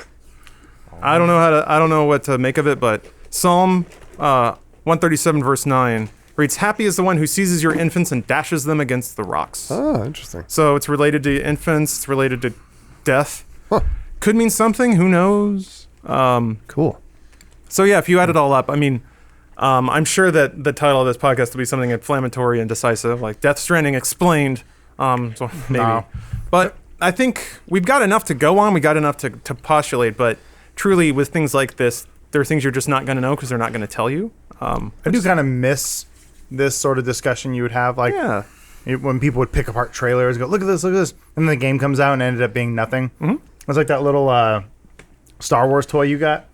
I don't know what to make of it, but Psalm 137 verse 9 reads, "Happy is the one who seizes your infants and dashes them against the rocks." Oh, interesting. So it's related to infants. It's related to death. Huh. Could mean something. Who knows? Cool. So yeah, if you add it all up, I mean, I'm sure that the title of this podcast will be something inflammatory and decisive, like Death Stranding explained. So maybe. No. But I think we've got enough to go on. We got enough to postulate. But truly, with things like this, there are things you're just not going to know because they're not going to tell you. I do kind of miss this sort of discussion you would have, like when people would pick apart trailers, go, look at this, and then the game comes out and ended up being nothing. Mm-hmm. It's like that little Star Wars toy you got,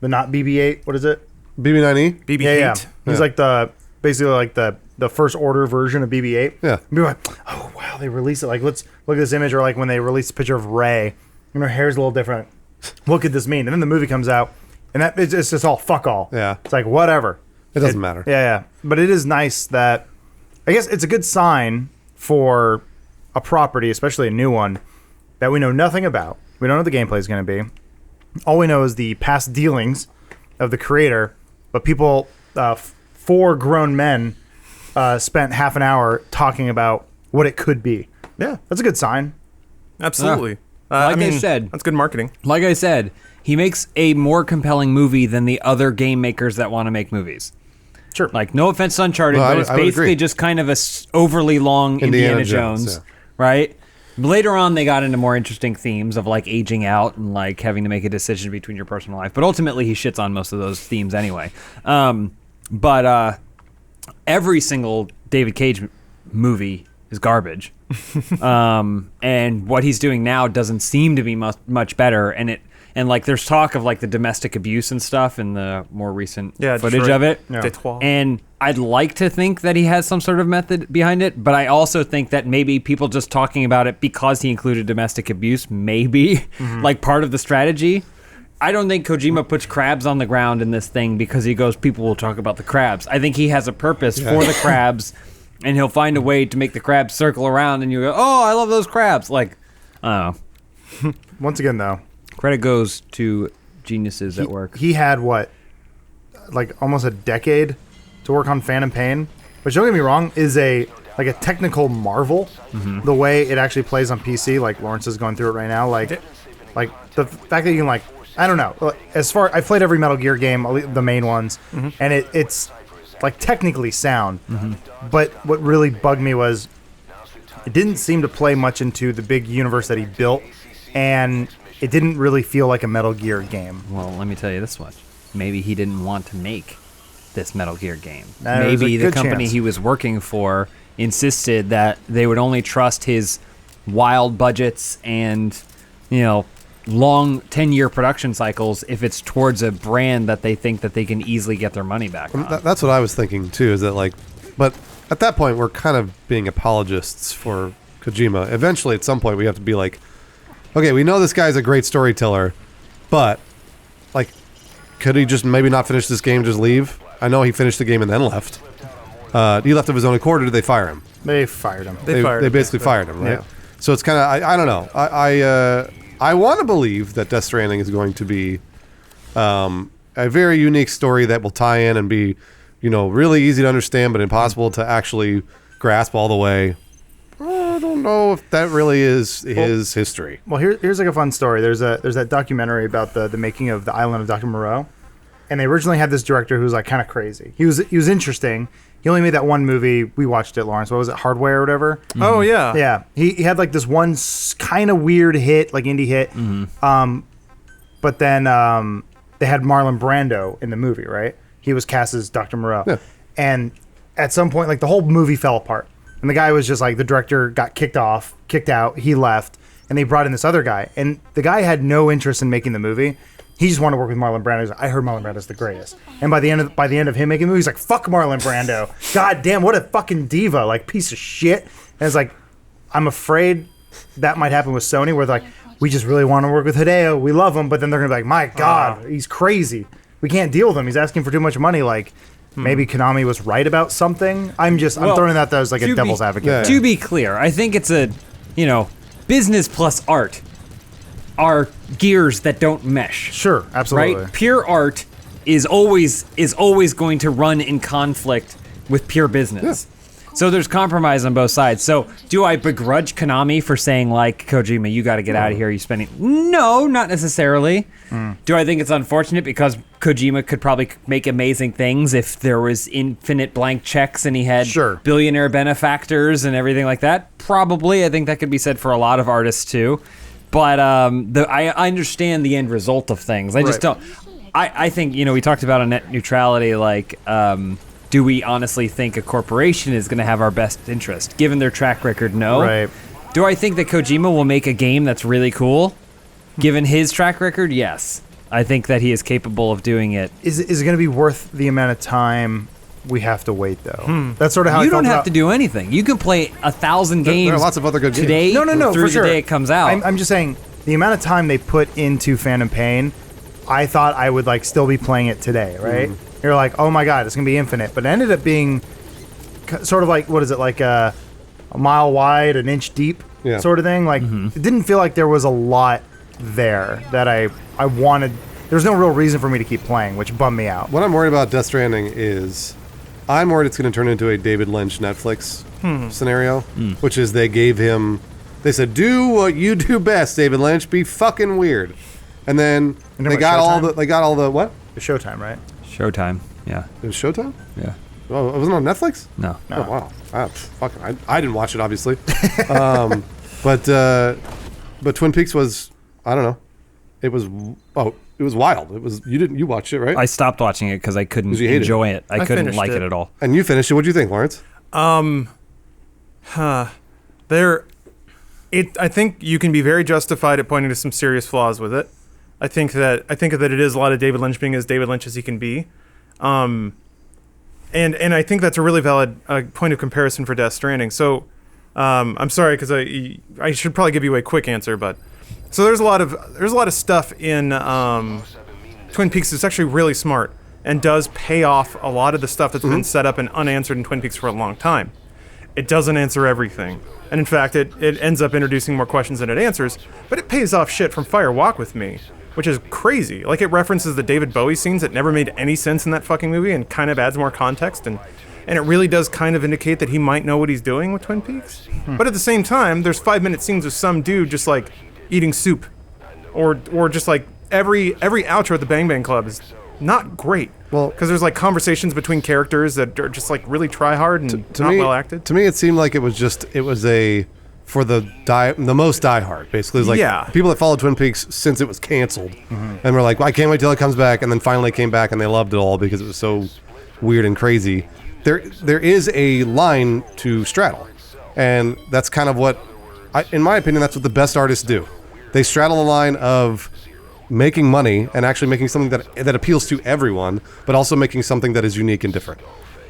the not BB-8. What is it? BB-9E? BB-8. Yeah. He's like basically like the first order version of BB-8. Yeah. People are like, oh wow, they released it. Like, let's look at this image, or like when they released a picture of Rey, and her hair's a little different. What could this mean? And then the movie comes out, and it's just all fuck all. Yeah. It's like whatever. It doesn't matter. Yeah. But it is nice that, I guess it's a good sign for a property, especially a new one, that we know nothing about. We don't know what the gameplay is going to be. All we know is the past dealings of the creator, but people, 4 grown men, spent half an hour talking about what it could be. Yeah. That's a good sign. Absolutely. Like I said. That's good marketing. Like I said, he makes a more compelling movie than the other game makers that want to make movies. Sure. Like, no offense to Uncharted, No, but I it's would basically agree. just kind of a overly long Indiana Jones, yeah. right? Later on, they got into more interesting themes of like aging out and like having to make a decision between your personal life. But ultimately, he shits on most of those themes anyway. But every single David Cage movie is garbage. And what he's doing now doesn't seem to be much better. And like there's talk of like the domestic abuse and stuff in the more recent footage Detroit. of it. Yeah. Detroit. And I'd like to think that he has some sort of method behind it, but I also think that maybe people just talking about it because he included domestic abuse may be like part of the strategy. I don't think Kojima puts crabs on the ground in this thing because he goes, people will talk about the crabs. I think he has a purpose for the crabs, and he'll find a way to make the crabs circle around, and you go, oh, I love those crabs. Like, I don't know. Once again, though, Credit goes to geniuses at work. he had what, like almost a decade to work on Phantom Pain, which, don't get me wrong, is a technical marvel. The way it actually plays on PC, like Lawrence is going through it right now, like the fact that you can, like, I don't know, as far, I've played every Metal Gear game, the main ones, and it's like technically sound, but what really bugged me was it didn't seem to play much into the big universe that he built, and it didn't really feel like a Metal Gear game. Well, let me tell you this much. Maybe he didn't want to make this Metal Gear game. There's Maybe a the good company chance. he was working for insisted that they would only trust his wild budgets and, long 10-year production cycles if it's towards a brand that they think that they can easily get their money back on. That's what I was thinking too. Is that like, but at that point we're kind of being apologists for Kojima. Eventually, at some point, we have to be like, okay, we know this guy's a great storyteller, but like, Could he just maybe not finish this game, just leave? I know he finished the game and then left. He left of his own accord, or did they fire him? They fired him. They basically fired him, right? Yeah. So it's kind of, I don't know. I want to believe that Death Stranding is going to be a very unique story that will tie in and be, really easy to understand, but impossible to actually grasp all the way. I don't know if that really is his history. Well, here's like a fun story. There's that documentary about the making of the Island of Dr. Moreau, and they originally had this director who was like kind of crazy. He was interesting. He only made that one movie. We watched it, Lawrence. What was it, Hardware or whatever? Mm-hmm. Oh yeah, yeah. He had like this one kind of weird hit, like indie hit. Mm-hmm. But then they had Marlon Brando in the movie, right? He was cast as Dr. Moreau, and at some point, like the whole movie fell apart. And the guy was just like, the director got kicked out, he left, and they brought in this other guy. And the guy had no interest in making the movie. He just wanted to work with Marlon Brando. He's like, I heard Marlon Brando's the greatest. And by the end of him making the movie, he's like, fuck Marlon Brando. God damn, what a fucking diva, like piece of shit. And it's like, I'm afraid that might happen with Sony, where they're like, we just really want to work with Hideo. We love him, but then they're going to be like, my God, he's crazy. We can't deal with him. He's asking for too much money. Like, maybe Konami was right about something. I'm throwing that as like a devil's advocate. To be clear, I think it's a, business plus art are gears that don't mesh. Sure, absolutely. Right? Pure art is always going to run in conflict with pure business. So there's compromise on both sides. So do I begrudge Konami for saying, like, Kojima, you got to get out of here, you're spending... No, not necessarily. Do I think it's unfortunate because Kojima could probably make amazing things if there was infinite blank checks and he had billionaire benefactors and everything like that? Probably. I think that could be said for a lot of artists too. But I understand the end result of things. I just don't... I think, we talked about a net neutrality, like... do we honestly think a corporation is going to have our best interest? Given their track record, no. Right. Do I think that Kojima will make a game that's really cool? Given his track record, yes. I think that he is capable of doing it. Is it going to be worth the amount of time we have to wait, though? That's sort of how you don't have to do anything. You can play 1,000 games. There are lots of other good today. games. No, through for the sure. day it comes out. I'm just saying the amount of time they put into Phantom Pain, I thought I would like still be playing it today, right? You're like, oh my God, it's going to be infinite. But it ended up being sort of like, what is it, like a mile wide, an inch deep sort of thing. Like, it didn't feel like there was a lot there that I wanted. There's no real reason for me to keep playing, which bummed me out. What I'm worried about Death Stranding is I'm worried it's going to turn into a David Lynch Netflix scenario, which is they said, do what you do best, David Lynch, be fucking weird. And then they got all the what? It's Showtime, right? Showtime, yeah. It was Showtime? Yeah. Oh, it wasn't on Netflix? No. Oh, wow. I didn't watch it, obviously. But Twin Peaks was, I don't know. It was wild. You watched it, right? I stopped watching it because I couldn't enjoy it. I couldn't like it at all. And you finished it. What do you think, Lawrence? I think you can be very justified at pointing to some serious flaws with it. I think that it is a lot of David Lynch being as David Lynch as he can be, and I think that's a really valid point of comparison for Death Stranding. So, I'm sorry because I should probably give you a quick answer, but so there's a lot of stuff in Twin Peaks that's actually really smart and does pay off a lot of the stuff that's been set up and unanswered in Twin Peaks for a long time. It doesn't answer everything. And in fact, it ends up introducing more questions than it answers, but it pays off shit from Fire Walk With Me, which is crazy. Like, it references the David Bowie scenes that never made any sense in that fucking movie and kind of adds more context, and it really does kind of indicate that he might know what he's doing with Twin Peaks. But at the same time, there's 5-minute scenes of some dude just, like, eating soup. Or just, like, every outro at the Bang Bang Club is not great. Well, because there's like conversations between characters that are just like really try hard and not well acted. To me, it seemed like it was for the most diehard. Basically, it was like people that followed Twin Peaks since it was canceled, and were like, well, I can't wait till it comes back, and then finally came back and they loved it all because it was so weird and crazy. There is a line to straddle, and that's kind of what, in my opinion, that's what the best artists do. They straddle the line of making money and actually making something that appeals to everyone, but also making something that is unique and different.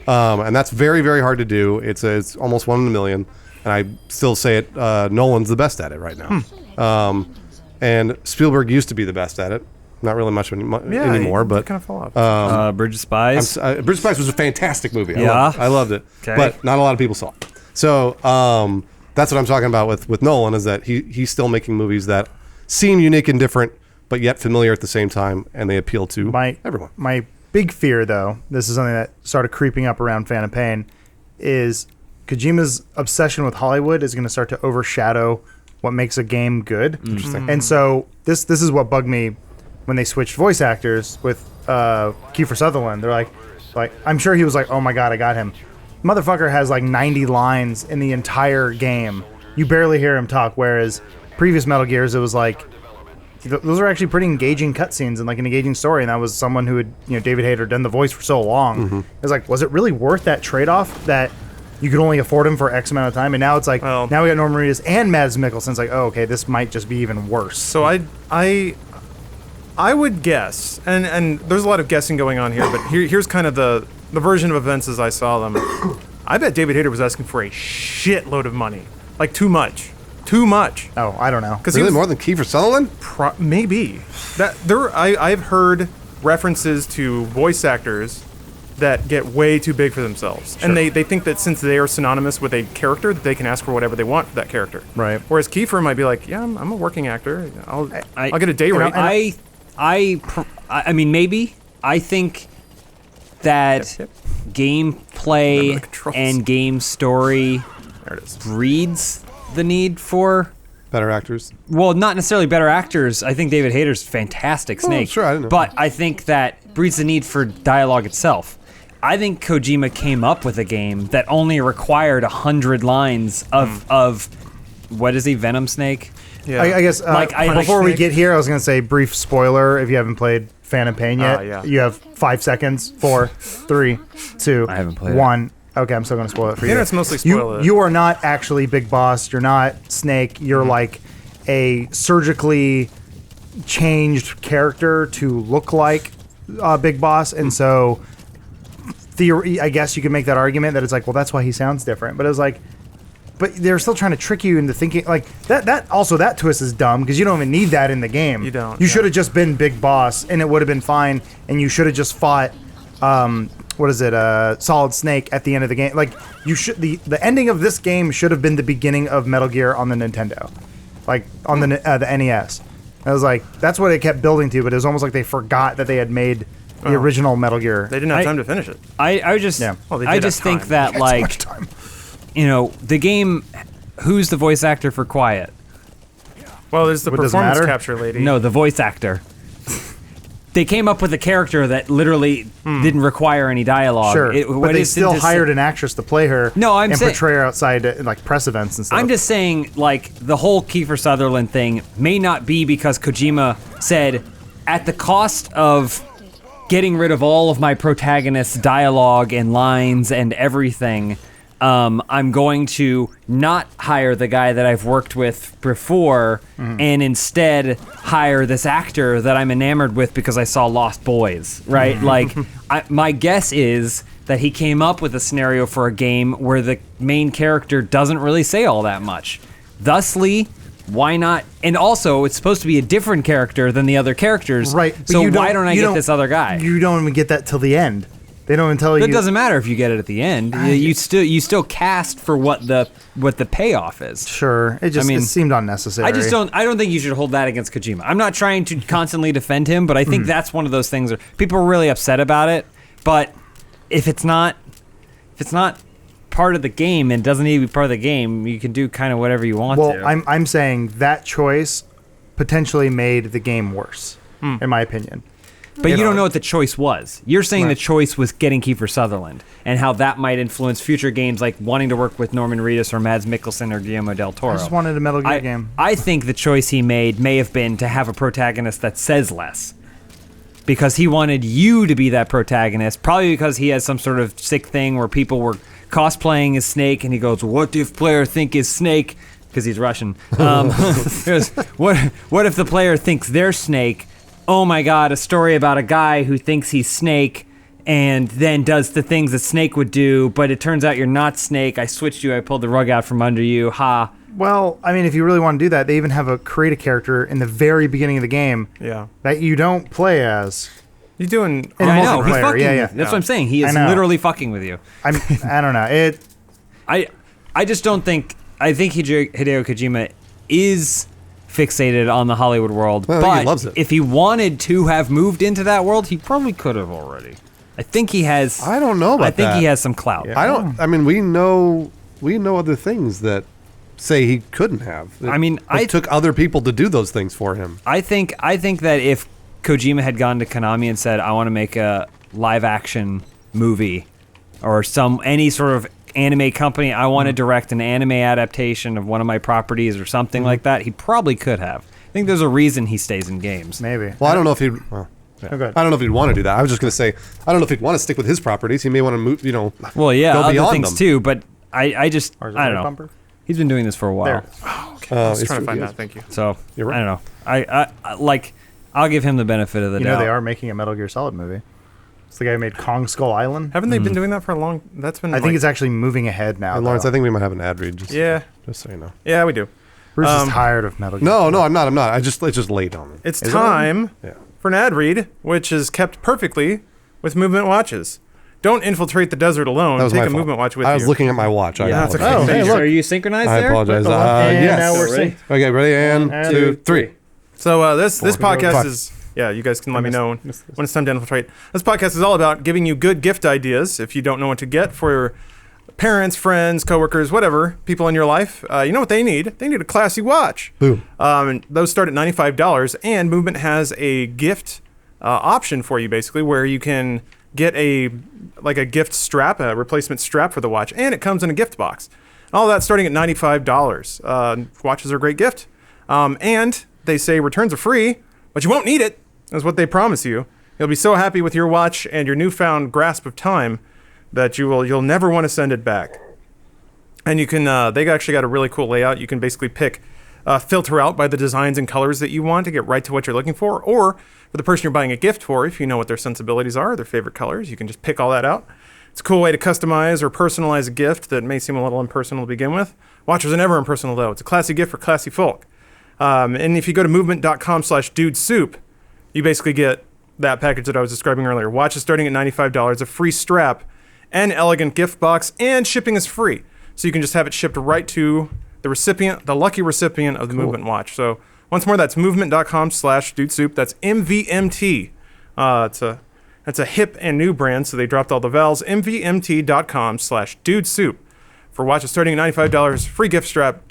And that's very, very hard to do. It's almost 1 in a million, and I still say it. Nolan's the best at it right now. And Spielberg used to be the best at it. not really much Yeah, anymore, but kind of fall off. Bridge of Spies. Bridge of Spies was a fantastic movie. Yeah. I loved it. Okay. But not a lot of people saw it. So that's what I'm talking about with Nolan, is that he's still making movies that seem unique and different, but yet familiar at the same time, and they appeal to everyone. My big fear, though, this is something that started creeping up around Fan of Pain, is Kojima's obsession with Hollywood is going to start to overshadow what makes a game good. Interesting. And so this is what bugged me when they switched voice actors with Kiefer Sutherland. They're like I'm sure he was like, oh my god, I got him. Motherfucker has like 90 lines in the entire game. You barely hear him talk, whereas previous Metal Gears, it was like, those are actually pretty engaging cutscenes and like an engaging story, and that was someone who had, David Hayter done the voice for so long. It was like, was it really worth that trade-off that you could only afford him for X amount of time? And now it's like, now we got Norman Reedus and Mads Mikkelsen. It's like, oh, okay, this might just be even worse. So I would guess, and there's a lot of guessing going on here, but here's kind of the version of events as I saw them. I bet David Hayter was asking for a shitload of money, like too much. Oh, I don't know. Because Really, more than Kiefer Sutherland? Maybe I've heard references to voice actors that get way too big for themselves, and they think that since they are synonymous with a character, that they can ask for whatever they want for that character. Right. Whereas Kiefer might be like, yeah, I'm a working actor. I'll get a day rate. I mean, maybe. I think that Yep. gameplay Remember the controls. and game story There it is. breeds the need for, Better actors. well, not necessarily better actors. I think David Hayter's fantastic Snake. sure, I didn't know. But I think that breeds the need for dialogue itself. I think Kojima came up with a game that only required 100 lines of what is he, Venom Snake? Yeah. I guess before we Snake. get here, I was going to say brief spoiler if you haven't played Fan of Pain yet. Yeah. You have 5 seconds. 4, 3, 2, I haven't played it. 1. Okay, I'm still going to spoil it for you. Internet's mostly spoil it. You are not actually Big Boss. You're not Snake. You're like a surgically changed character to look like Big Boss, and so I guess you could make that argument that it's like, well, that's why he sounds different. But it was like, but they're still trying to trick you into thinking like that. Also, that twist is dumb because you don't even need that in the game. You don't, You yeah. should have just been Big Boss, and it would have been fine. And you should have just fought. Solid Snake at the end of the game. Like you should. The ending of this game should have been the beginning of Metal Gear on the Nintendo, like on the NES. I was like, that's what it kept building to, but it was almost like they forgot that they had made the original Metal Gear. They didn't have time to finish it. I just Yeah. Well, they I did just have think time. that It's like much time. the game. Who's the voice actor for Quiet? Well, there's the What, does it performance matter? capture lady. No, the voice actor. They came up with a character that literally didn't require any dialogue. Sure, It- but what they is still synthesis- hired an actress to play her. No, I'm and saying- portray her outside like press events and stuff. I'm just saying, like, the whole Kiefer Sutherland thing may not be because Kojima said, at the cost of getting rid of all of my protagonist's dialogue and lines and everything, I'm going to not hire the guy that I've worked with before and instead hire this actor that I'm enamored with because I saw Lost Boys, right? Like, my guess is that he came up with a scenario for a game where the main character doesn't really say all that much. Thusly, why not? And also, it's supposed to be a different character than the other characters. right. but So you why don't I you get this other guy? You don't even get that till the end. They don't even tell you. It doesn't matter if you get it at the end. You still cast for what the payoff is. Sure, it just I mean, it seemed unnecessary. I don't think you should hold that against Kojima. I'm not trying to constantly defend him, but I think that's one of those things where people are really upset about it. But if it's not part of the game and doesn't need to be part of the game, you can do kind of whatever you want Well, to. I'm saying that choice potentially made the game worse, in my opinion. But you don't know what the choice was. You're saying the choice was getting Kiefer Sutherland and how that might influence future games, like wanting to work with Norman Reedus or Mads Mikkelsen or Guillermo del Toro. I just wanted a Metal Gear game. I think the choice he made may have been to have a protagonist that says less. Because he wanted you to be that protagonist, probably because he has some sort of sick thing where people were cosplaying as Snake, and he goes, "What if player think is Snake?" Because he's Russian. What if the player thinks they're Snake? Oh my God, a story about a guy who thinks he's Snake and then does the things that Snake would do, but it turns out you're not Snake. I switched you. I pulled the rug out from under you. Ha. Well, I mean, if you really want to do that, they even have create a character in the very beginning of the game Yeah. that you don't play as. You doing? In I know. He's multiplayer, fucking. yeah. That's what I'm saying. He is I know. literally fucking with you. I don't know. I just don't think. I think Hideo Kojima is fixated on the Hollywood world, Well, I think he but loves it. if he wanted to have moved into that world, he probably could have already. I think he has. I don't know about I think that. he has some clout. I don't. I mean, we know other things that say he couldn't have. I mean, It took other people to do those things for him. I think that if Kojima had gone to Konami and said, "I want to make a live action movie," or any sort of anime company, I want to direct an anime adaptation of one of my properties or something like that, he probably could have. I think there's a reason he stays in games. Maybe. Well, I don't know if he'd. Well, yeah. Oh, good. I don't know if he'd want to do that. I was just going to say, I don't know if he'd want to stick with his properties. He may want to move. Well, yeah, go other beyond things them. too, but I just Or is it I a don't know. bumper? He's been doing this for a while, There. I was trying to find that. Thank you. so You're right. I don't know. I like. I'll give him the benefit of the You doubt. know they are making a Metal Gear Solid movie. It's the guy who made Kong Skull Island. Haven't they been doing that for a long? That's been. I think it's actually moving ahead now. And Lawrence, though. I think we might have an ad read. Yeah. Just so you know. Yeah, we do. Bruce is tired of Metal Gear. No, I'm not. It's just late on it. It's Is it? time Yeah. for an ad read, which is kept perfectly with movement watches. Don't infiltrate the desert alone. That was Take my a fault. movement watch with I you. was looking at my watch. I Yeah, that's apologize. okay. Oh, hey, So look. are you synchronized I there? apologize. And Yes. now we're Ready? sync. Okay, ready? And And 2, 3. So this podcast Fuck. is you guys can let me know missed this. when it's time to infiltrate. This podcast is all about giving you good gift ideas if you don't know what to get for parents, friends, coworkers, whatever people in your life. You know what they need? They need a classy watch. Boom. And those start at $95, and Movement has a gift option for you, basically, where you can get a gift strap, a replacement strap for the watch, and it comes in a gift box. All that starting at $95. Watches are a great gift, and they say returns are free, but you won't need it. That's what they promise you. You'll be so happy with your watch and your newfound grasp of time that you'll never want to send it back. And you can they actually got a really cool layout. You can basically pick filter out by the designs and colors that you want to get right to what you're looking for, or for the person you're buying a gift for, if you know what their sensibilities are, their favorite colors, you can just pick all that out. It's a cool way to customize or personalize a gift that may seem a little impersonal to begin with. Watches are never impersonal though. It's a classy gift for classy folk. And if you go to movement.com/dudesoup, you basically get that package that I was describing earlier. Watches starting at $95, a free strap, an elegant gift box, and shipping is free. So you can just have it shipped right to the recipient, the lucky recipient of the Movement watch. So once more, that's movement.com/dudesoup. That's MVMT. That's a hip and new brand, so they dropped all the vowels. MVMT.com/dudesoup for watches starting at $95, free gift strap,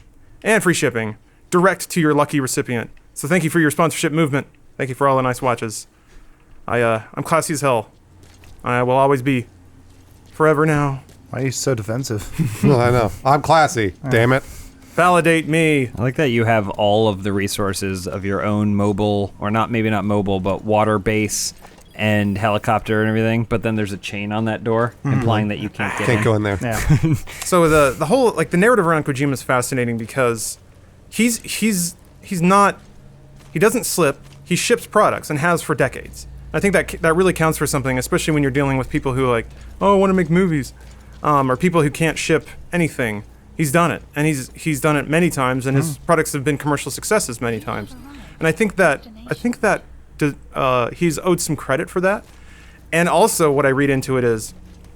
and free shipping direct to your lucky recipient. So thank you for your sponsorship, Movement. Thank you for all the nice watches. I'm classy as hell. I will always be. Forever now. Why are you so defensive? Well, I know. I'm classy. Damn it. Validate me. I like that you have all of the resources of your own mobile, or maybe not mobile, but water base and helicopter and everything. But then there's a chain on that door, implying that you can't get Can't in. go in there. Yeah. So the whole the narrative around Kojima is fascinating because he's not, he doesn't slip. He ships products and has for decades. I think that really counts for something, especially when you're dealing with people who I want to make movies, or people who can't ship anything. He's done it, and he's done it many times, and his products have been commercial successes many times. And I think that he's owed some credit for that. And also, what I read into it is,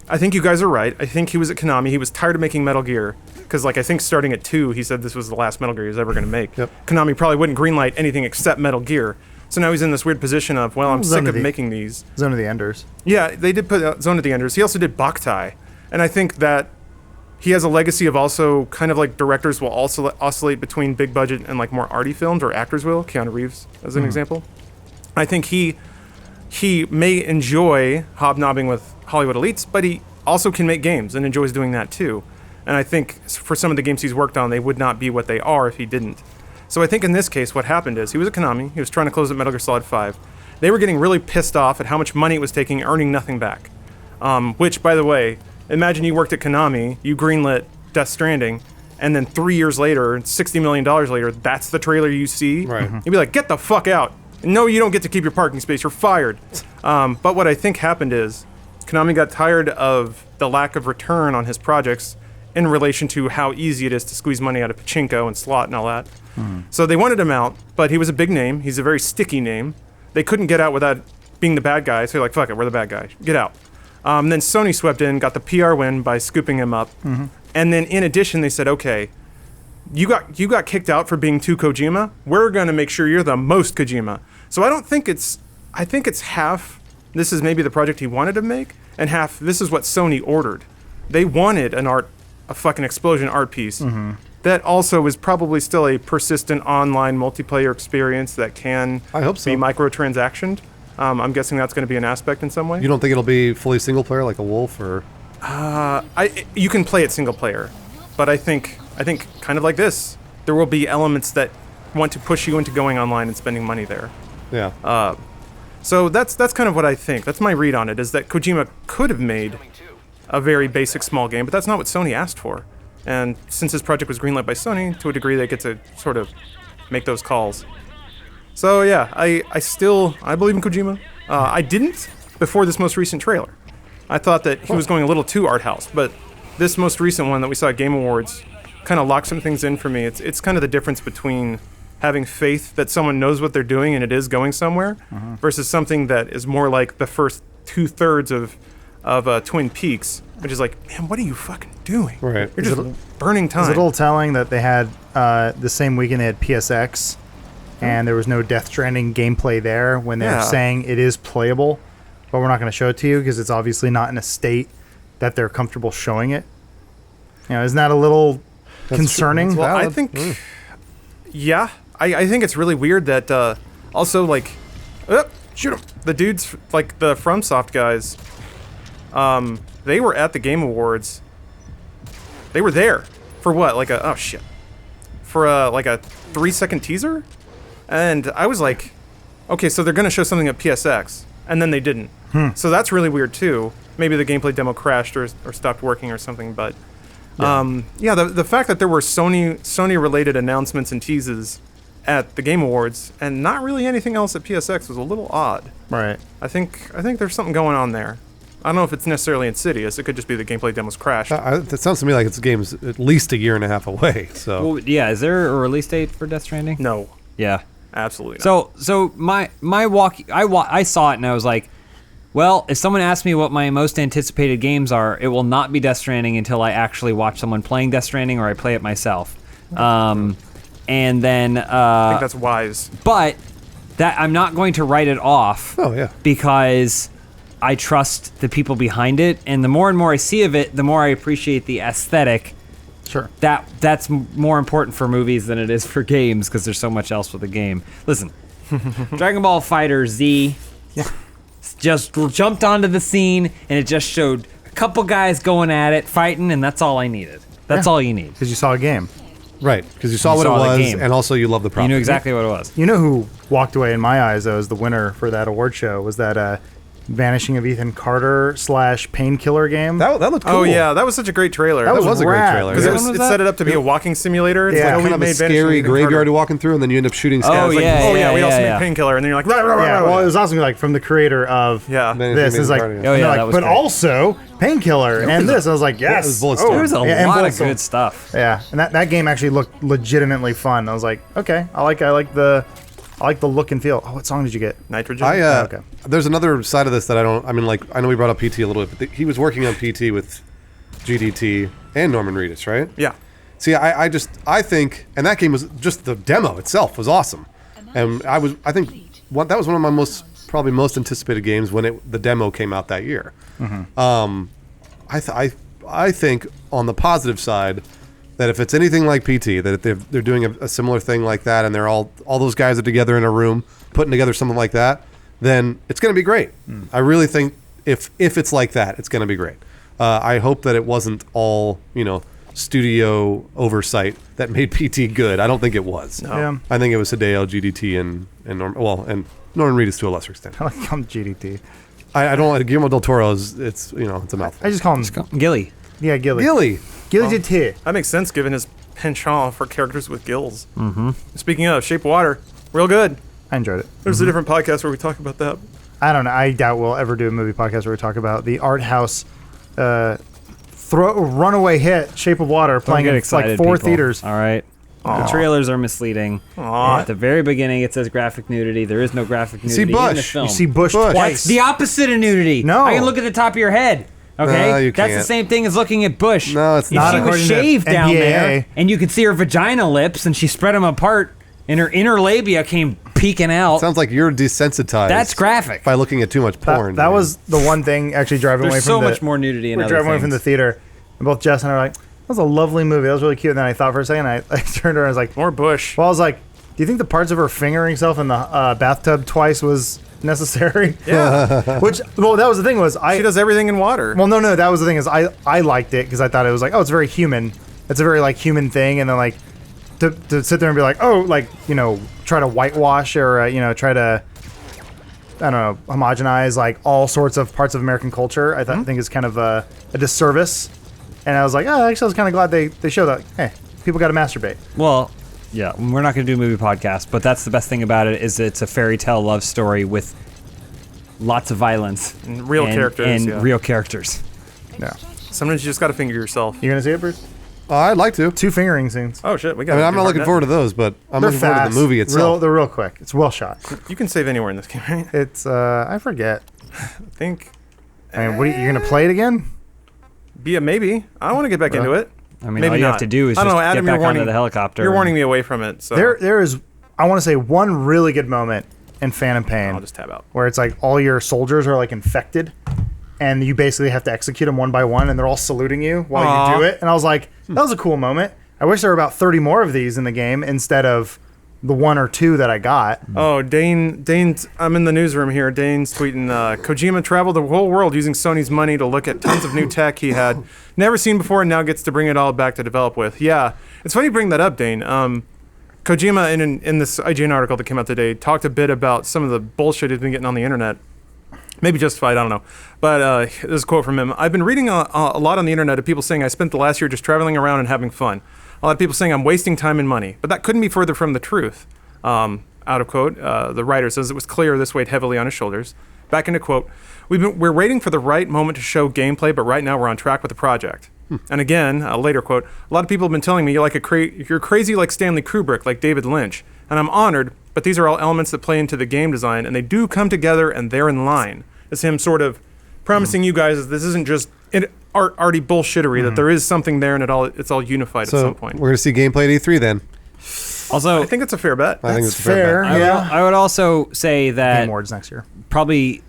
I think you guys are right. I think he was at Konami. He was tired of making Metal Gear because, I think starting at 2, he said this was the last Metal Gear he was ever going to make. Yep. Konami probably wouldn't greenlight anything except Metal Gear. So now he's in this weird position of, I'm sick of making these. Zone of the Enders. Yeah, they did put Zone of the Enders. He also did Boktai. And I think that he has a legacy of also kind of like directors will also oscillate between big budget and more arty films, or actors will. Keanu Reeves, as an example. I think he may enjoy hobnobbing with Hollywood elites, but he also can make games and enjoys doing that too. And I think for some of the games he's worked on, they would not be what they are if he didn't. So I think in this case, what happened is he was at Konami. He was trying to close up Metal Gear Solid 5. They were getting really pissed off at how much money it was taking, earning nothing back. Which, by the way, imagine you worked at Konami, you greenlit Death Stranding, and then 3 years later, $60 million later, that's the trailer you see. Right. You'd be like, get the fuck out. No, you don't get to keep your parking space. You're fired. But what I think happened is Konami got tired of the lack of return on his projects, in relation to how easy it is to squeeze money out of pachinko and slot and all that. So they wanted him out, but he was a big name. He's a very sticky name. They couldn't get out without being the bad guy, so they're like, fuck it, we're the bad guy. Get out. Then Sony swept in, got the PR win by scooping him up. And then in addition, they said, okay, you got kicked out for being too Kojima. We're going to make sure you're the most Kojima. So I think it's half, this is maybe the project he wanted to make, and half, this is what Sony ordered. They wanted a fucking explosion art piece. That also is probably still a persistent online multiplayer experience that can I hope so. be microtransactioned. I'm guessing that's going to be an aspect in some way. You don't think it'll be fully single player like a Wolf or? You can play it single player, but I think kind of like this, there will be elements that want to push you into going online and spending money there. Yeah. So that's kind of what I think. That's my read on it, is that Kojima could have made a very basic small game, but that's not what Sony asked for. And since this project was greenlit by Sony, to a degree they get to sort of make those calls. So yeah, I believe in Kojima. I didn't before this most recent trailer. I thought that he was going a little too art house, but this most recent one that we saw at Game Awards kind of locked some things in for me. It's kind of the difference between having faith that someone knows what they're doing and it is going somewhere, versus something that is more like the first 2/3 of Twin Peaks, which is like, man, what are you fucking doing? Right. You're just burning time. It's a little telling that they had the same weekend they had PSX, and there was no Death Stranding gameplay there when they're saying it is playable, but we're not going to show it to you because it's obviously not in a state that they're comfortable showing it. You know, isn't that a little concerning? Well, I think, yeah, I think it's really weird that also like, shoot 'em. The dudes like the FromSoft guys, they were at the Game Awards. They were there for what? Like for like a 3-second teaser, and I was like, okay, so they're gonna show something at PSX, and then they didn't. So that's really weird too. Maybe the gameplay demo crashed or stopped working or something, but. The fact that there were Sony related announcements and teases at the Game Awards and not really anything else at PSX was a little odd. Right. I think there's something going on there. I don't know if it's necessarily insidious. It could just be the gameplay demos crashed. That sounds to me like it's game's at least a year and a half away. So. Well, yeah. Is there a release date for Death Stranding? No, Yeah. absolutely not. So my walk, I saw it and I was like, well, if someone asks me what my most anticipated games are, it will not be Death Stranding until I actually watch someone playing Death Stranding or I play it myself. And then I think that's wise. but that I'm not going to write it off. Oh yeah. Because I trust the people behind it, and the more and more I see of it, the more I appreciate the aesthetic. Sure. That's more important for movies than it is for games because there's so much else with the game. Listen, Dragon Ball Fighter Z just jumped onto the scene, and it just showed a couple guys going at it, fighting, and that's all I needed. That's all you need. Because you saw a game. Right, because you saw what saw it the was, game. and also you love the You property. knew exactly what it was. You know who walked away in my eyes though as the winner for that award show was that Vanishing of Ethan Carter / Painkiller game. That looked cool. Oh yeah, that was such a great trailer. That was a great rad. trailer. because Yeah. it was set that? it up to be a walking simulator. It's Yeah. like, oh, Kind we of a made scary Vanishing Ethan graveyard Carter. you're walking through, and then you end up shooting Oh scouts. yeah, we also yeah. made Painkiller, and then you're like, rah, rah, rah, Yeah, rah, well, rah. it was awesome. Like from the creator of Yeah. this is like, Carter, and yeah. Oh, yeah, they're like, that was but great. also Painkiller and this. I was like, yes. it was Bulletstorm. Oh, There was a yeah, and lot of Bulletstorm. good stuff. Yeah, and that game actually looked legitimately fun. I was like, okay, I like the look and feel. Oh, what song did you get? Nitrogen. Okay. There's another side of this that I don't. I mean, like I know we brought up PT a little bit, but he was working on PT with GDT and Norman Reedus, right? Yeah. See, I think, and that game was just the demo itself was awesome, and that was one of my probably most anticipated games when the demo came out that year. I think on the positive side that if it's anything like PT, that if they're doing a similar thing like that, and they're all those guys are together in a room putting together something like that, then it's going to be great. I really think if it's like that, it's going to be great. I hope that it wasn't all studio oversight that made PT good. I don't think it was. Yeah. I think it was Hideo, GDT, and Norman Reedus to a lesser extent. I like to call him GDT. I don't like Guillermo del Toro. It's a mouthful. I just call him Gilly. Yeah, Gilly. Gilly. Gilly did That makes sense given his penchant for characters with gills. Mm-hmm. Speaking of, Shape of Water, real good. I enjoyed it. There's a different podcast where we talk about that. I don't know. I doubt we'll ever do a movie podcast where we talk about the art house runaway hit, Shape of Water, playing in like 4 theaters. All right. The trailers are misleading. At the very beginning, it says graphic nudity. There is no graphic nudity in the Bush. film. You see Bush Bush. twice. That's the opposite of nudity. No. I can look at the top of your head. Okay, No, you that's the can't. same thing as looking at Bush. No, it's if not. she was According to shaved down NDAA. there, and you could see her vagina lips, and she spread them apart, and her inner labia came peeking out. Sounds like you're desensitized. That's graphic. By looking at too much porn. That was the one thing actually driving away There's from so the much more nudity in we're other driving away from the things. theater, and both Jess and I were like, that was a lovely movie. That was really cute. And then I thought for a second, I turned around and I was like, More Bush. well, I was like, do you think the parts of her fingering herself in the bathtub twice was necessary? Yeah. Which, well, that was the thing was She does everything in water. well, no, that was the thing is I liked it because I thought it was like, oh, it's very human. It's a very like human thing. And then like to sit there and be like, oh, like, you know, try to whitewash or, you know, try to, I don't know, homogenize like all sorts of parts of American culture, I think is kind of a disservice. And I was like, oh, actually, I was kind of glad they showed that, hey, people got to masturbate. Well, yeah, we're not going to do a movie podcast, but that's the best thing about it is it's a fairy tale love story with lots of violence And real characters, and yeah. real characters. Yeah. Sometimes you just got to finger yourself. You going to see it, Bruce? I'd like to. 2 fingering scenes. Oh shit, we got. I mean, I'm not looking forward to those, but I'm They're looking forward to fast. the movie itself. They're real quick. It's well shot. You can save anywhere in this game, right? It's, I forget. I think. I mean, you're going to play it again? Be a maybe. I want to get back into it. I mean, Maybe all you not. have to do is I just don't know, get Adam, back you're onto warning- the helicopter. You're warning me away from it, so There is, I want to say, one really good moment in Phantom Pain I'll just tab out. where it's like all your soldiers are like infected and you basically have to execute them one by one and they're all saluting you while Aw. you do it. And I was like, that was a cool moment. I wish there were about 30 more of these in the game instead of the 1 or 2 that I got. Oh, Dane's. I'm in the newsroom here. Dane's tweeting, Kojima traveled the whole world using Sony's money to look at tons of new tech he had never seen before and now gets to bring it all back to develop with. Yeah, it's funny you bring that up, Dane. Kojima, in this IGN article that came out today, talked a bit about some of the bullshit he's been getting on the internet. Maybe justified, I don't know. But this is a quote from him. I've been reading a lot on the internet of people saying I spent the last year just traveling around and having fun. A lot of people saying I'm wasting time and money. But that couldn't be further from the truth. Out of quote, the writer says it was clear this weighed heavily on his shoulders. Back into quote, we're waiting for the right moment to show gameplay, but right now we're on track with the project. And again, a later quote, a lot of people have been telling me you're crazy like Stanley Kubrick, like David Lynch. And I'm honored, but these are all elements that play into the game design, and they do come together, and they're in line. It's him sort of promising you guys that this isn't just arty bullshittery, that there is something there, and it's all unified So at some point. we're going to see gameplay at E3 then. Also, I think it's a fair bet. I think That's it's a fair fair. bet. Yeah. I would also say that Game Awards next year. probably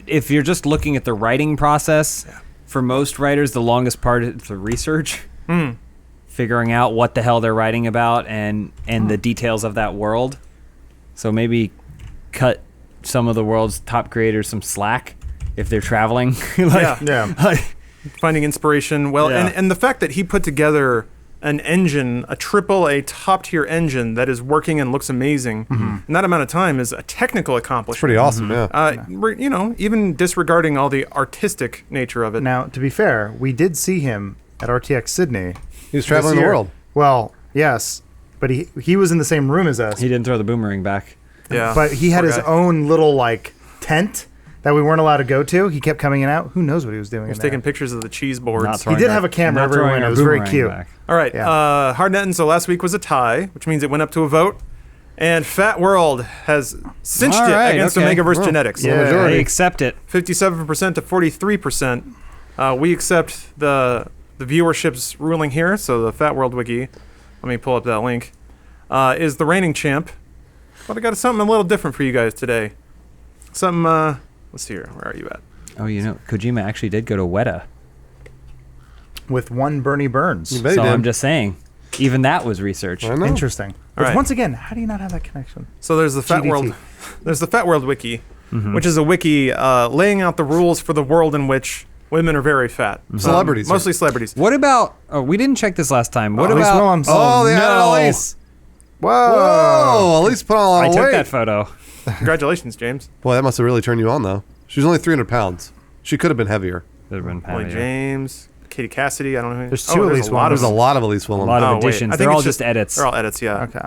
if you're just looking at the writing process, for most writers, the longest part is the research. Figuring out what the hell they're writing about and the details of that world. So maybe cut some of the world's top creators some slack if they're traveling. Yeah. Finding inspiration. Well, Yeah. and the fact that he put together an engine, a top tier engine that is working and looks amazing in that amount of time is a technical accomplishment. Pretty awesome, yeah. You know, even disregarding all the artistic nature of it. Now, to be fair, we did see him at RTX Sydney. He was traveling this the year. world. Well, yes, but he was in the same room as us. He didn't throw the boomerang back. Yeah. But he had Poor his guy. own little like tent that we weren't allowed to go to. He kept coming in and out. Who knows what he was doing? He was in taking there. pictures of the cheese boards. He did have a camera not everywhere, throwing and it our was very boomerang cute. back. All right. Yeah. Hard Nettin. So last week was a tie, which means it went up to a vote. And Fat World has cinched All it right, against okay. Omegaverse Well, Genetics. yeah. majority. They accept it. 57% to 43%. We accept the viewership's ruling here. So the Fat World Wiki, let me pull up that link, is the reigning champ. But I got something a little different for you guys today. Something, let's see here. Where are you at? Oh, you know, Kojima actually did go to Weta. With one Bernie Burns. You bet he So did. I'm just saying, even that was research. I know. Interesting. But right. once again, how do you not have that connection? So there's the Fat GDT. World. There's the Fat World Wiki, which is a wiki laying out the rules for the world in which women are very fat. Celebrities. Mostly celebrities. What about? Oh, we didn't check this last time. What Elise about? Willems. Oh, they added no. Elise. Whoa. Whoa, Elise put on a lot I of took weight. that photo. Congratulations, James. Boy, that must have really turned you on, though. She was only 300 pounds. She could have been heavier. Could have been Boy, heavier. James, Katie Cassidy. I don't know who. There's two Elise a lot There's of a lot of Elise A Willems. lot of Oh, wait. additions. I think They're all it's just edits. They're all edits, yeah. Okay.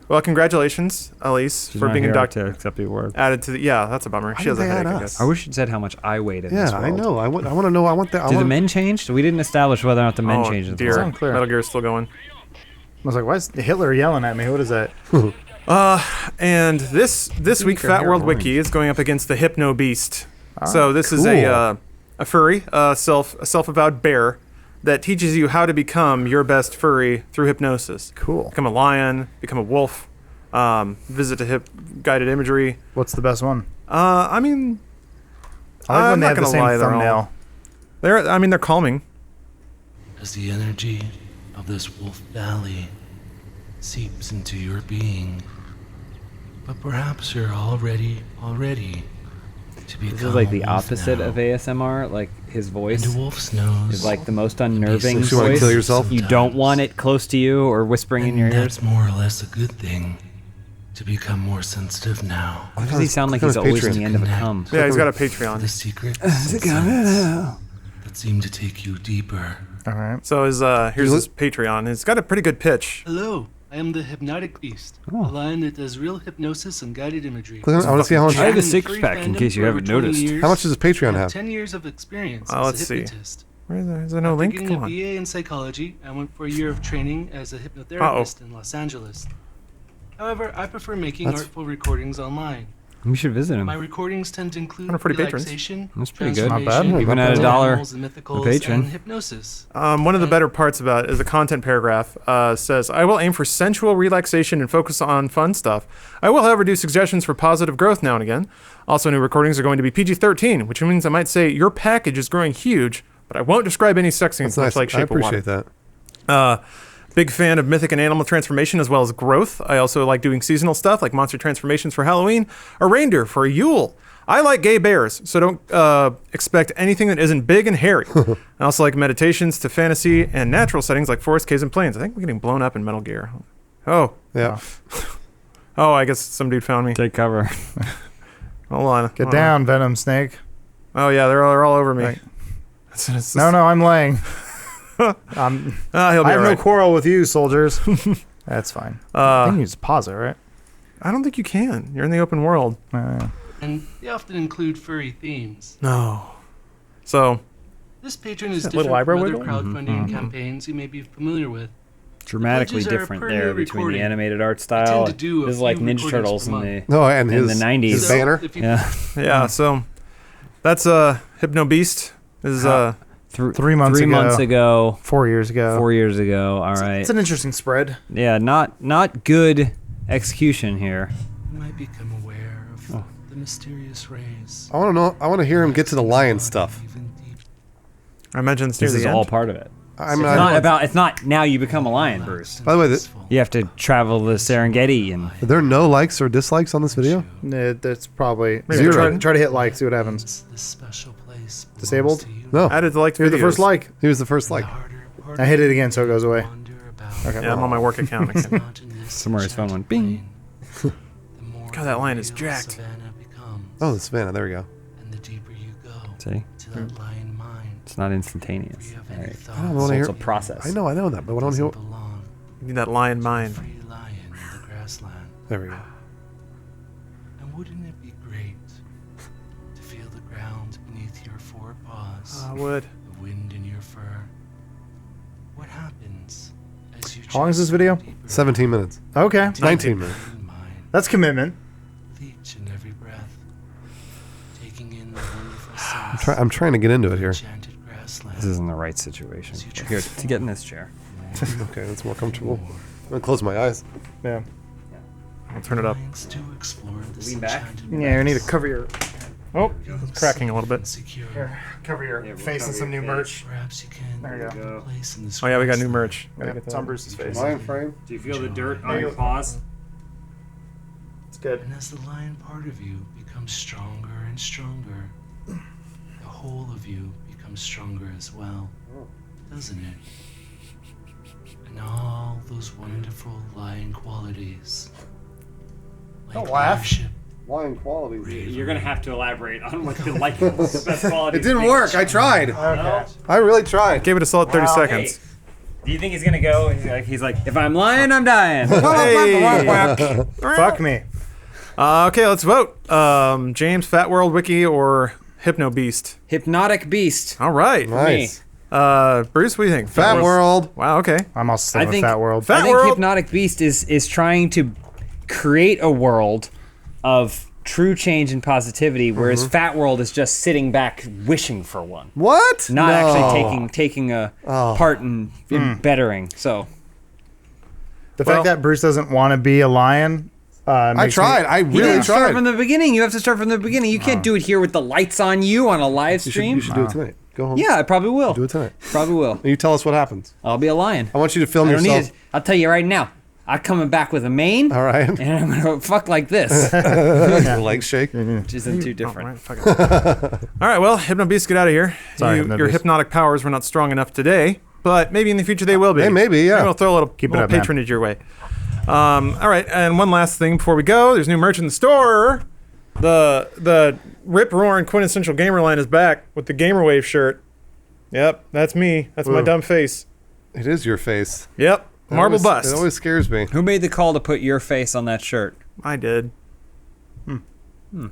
Well, congratulations, Elise, She's for not being here inducted. to accept the award. Added to the that's a bummer. She did has a they add headache. I us? guess. I wish you'd said how much I weighed in this Yeah, world. I know. I want to know. I want that. Do the men change? We didn't establish whether or not the men Oh changed. dear, unclear. Metal Gear is still going. I was like, why is Hitler yelling at me? What is that? And this week, your Fat hair World orange. Wiki is going up against the Hypno Beast. So this is a furry, self-avowed bear that teaches you how to become your best furry through hypnosis. Cool. Become a lion, become a wolf, visit a guided imagery. What's the best one? I mean, I like when I'm they not have the gonna same lie, they're all- thumbnail. They're calming. As the energy of this wolf valley seeps into your being, but perhaps you're already to become This is like a the wolf opposite now. of ASMR. Like his And voice a wolf's nose is like the most unnerving Makes you wanna voice. kill yourself? You don't want it close to you or whispering in your ears. That's more or less a good thing. To become more sensitive now. Why does he sound like he's Click on his always on Patreon. the end of a cum? Yeah, he's got a For the Patreon. secrets that seem to take you deeper. All right. So here's his Patreon. It's got a pretty good pitch. Hello, I am the Hypnotic Beast, a lion that does real hypnosis and guided imagery. I want to see how much. I have a Been in six-pack furry in fandom case you for haven't over 20 noticed. years, How much does his Patreon and have? 10 years of experience Let's as a see. hypnotist. Is there no link? Getting Come a on. BA in psychology, I went for a year of training as a hypnotherapist in Los Angeles. However, I prefer making artful recordings online. We should visit him. My recordings tend to include 140 patrons. relaxation, That's pretty good. Not bad. transformation, Even at $1 animals and mythicals, a patron. and hypnosis. One of the better parts about it is the content paragraph says, I will aim for sensual relaxation and focus on fun stuff. I will, however, do suggestions for positive growth now and again. Also, new recordings are going to be PG-13, which means I might say your package is growing huge, but I won't describe any sex scenes That's much nice. like I Shape of Water. appreciate that. Big fan of mythic and animal transformation as well as growth. I also like doing seasonal stuff like monster transformations for Halloween, a reindeer for a Yule. I like gay bears, so don't expect anything that isn't big and hairy. I also like meditations to fantasy and natural settings like forests, caves, and plains. I think we're getting blown up in Metal Gear. Oh, Yeah. oh, I guess some dude found me. Take cover. Hold on. Get hold down, Venom Snake. on. Oh yeah, they're all over me. Right. It's No, I'm laying. he'll be I have all no right. quarrel with you, soldiers. That's fine. I think you just pause it, right? I don't think you can. You're in the open world. And they often include furry themes. No. So This patron is that different little eyebrow from other wiggle? crowdfunding campaigns you may be familiar with. Dramatically Pledges are different per there new between the recording. animated art I style. tend to do a This is like few Ninja recordings Turtles per in month. the No, and in his the 90s. his banner. If you yeah. yeah, so that's Hypno Beast. This is 3 months 3 ago. months ago, 4 years ago. 4 years ago. All right. It's an interesting spread. Yeah, not good execution here. You might become aware of the mysterious rays. I want to know. I want to hear him get to the lion stuff. Even deep. I mentioned this near This is the all end. part of it. I'm It's not. not about. It's not now you become a lion, Bruce. By the way, You have to travel the Serengeti and are there no likes or dislikes on this video? That's probably Zero. Try to hit like, see what happens. It's this special place belongs Disabled? to you. No. Added to like You're the first like. He was the first like. The harder part I hit it again so it goes away. wander about Okay. Yeah, I'm on my work account. is again. not in this Somewhere his phone went bing. plane. The more God, that lion is real jacked. Savannah becomes, Oh, the savannah. There we go. and the deeper you go See, to that lion mind, it's not instantaneous. free of All any right. thoughts. I don't want to It's hear. a process. I know that, but I don't hear. doesn't belong You need that lion to mind. the free lion in the grassland. There we go. And wouldn't it be great to feel the ground beneath your forepaws, I would. the wind in your fur? What happens as you How long is this just video? go deeper 17 minutes. Okay. into 19 the minutes. human mind, That's commitment. with each and every breath, taking in the wonderful sense I'm trying to get into it here. enchanted grassland. This isn't the right situation. Here, to get in this chair. Okay, that's more comfortable. I'm gonna close my eyes. Yeah. I'll turn it up. Minds to explore this Lean back. enchanted Yeah, you need to place. cover your Oh, it's cracking a little bit. Secure. cover your Yeah, we'll face in cover some new your merch. Perhaps you can There you go. place in this Oh yeah, we got new grassland. merch. Gotta Yeah, get it's that. on Bruce's face. Lion frame. Do you feel the dirt on your paws? It's good. And as the lion part of you becomes stronger and stronger, the whole of you becomes stronger as well, doesn't it? And all those wonderful lion qualities. Like Don't laugh. leadership, Lion qualities. You're gonna have to elaborate on what the best quality. It didn't work. I tried. Okay. I really tried. Gave it a solid 30 Wow. seconds. Do you think he's gonna go? He's like, if I'm lying, I'm dying. Hey. Fuck me. Okay, let's vote. James, Fat World Wiki, or Hypno Beast? Hypnotic Beast. All right. Nice. Bruce, what do you think? Fat World. Wow, okay. I'm also sticking I with think Fat World. Fat I think World. Hypnotic Beast is trying to create a world of true change and positivity, whereas Fat World is just sitting back wishing for one, What? not No. actually taking a Oh. part in bettering. So The Well- fact that Bruce doesn't want to be a lion. I Makes tried. Me, I you really didn't start tried. from the beginning. You have to start from the beginning. You can't do it here with the lights on you on a live stream. You should do it tonight. Go home. Yeah, I probably will. Do it tonight. Probably will. And you tell us what happens. I'll be a lion. I want you to film I don't need yourself. it. I'll tell you right now. I'm coming back with a mane, All right. and I'm gonna fuck like this, Your legs shake. which isn't too All different. right, fuck it. All right, well, Hypno Beast, get out of here. Sorry, You- Hypno your Beast. hypnotic powers were not strong enough today, but maybe in the future they will be. Hey, maybe, yeah. Maybe we'll throw a little, Keep it little up, man. patronage your way. All right, and one last thing before we go. There's new merch in the store. The rip roaring quintessential gamer line is back with the Gamer Wave shirt. Yep, that's me. That's my Ooh. dumb face. It is your face. Yep, marble It always- bust. It always scares me. Who made the call to put your face on that shirt? I did.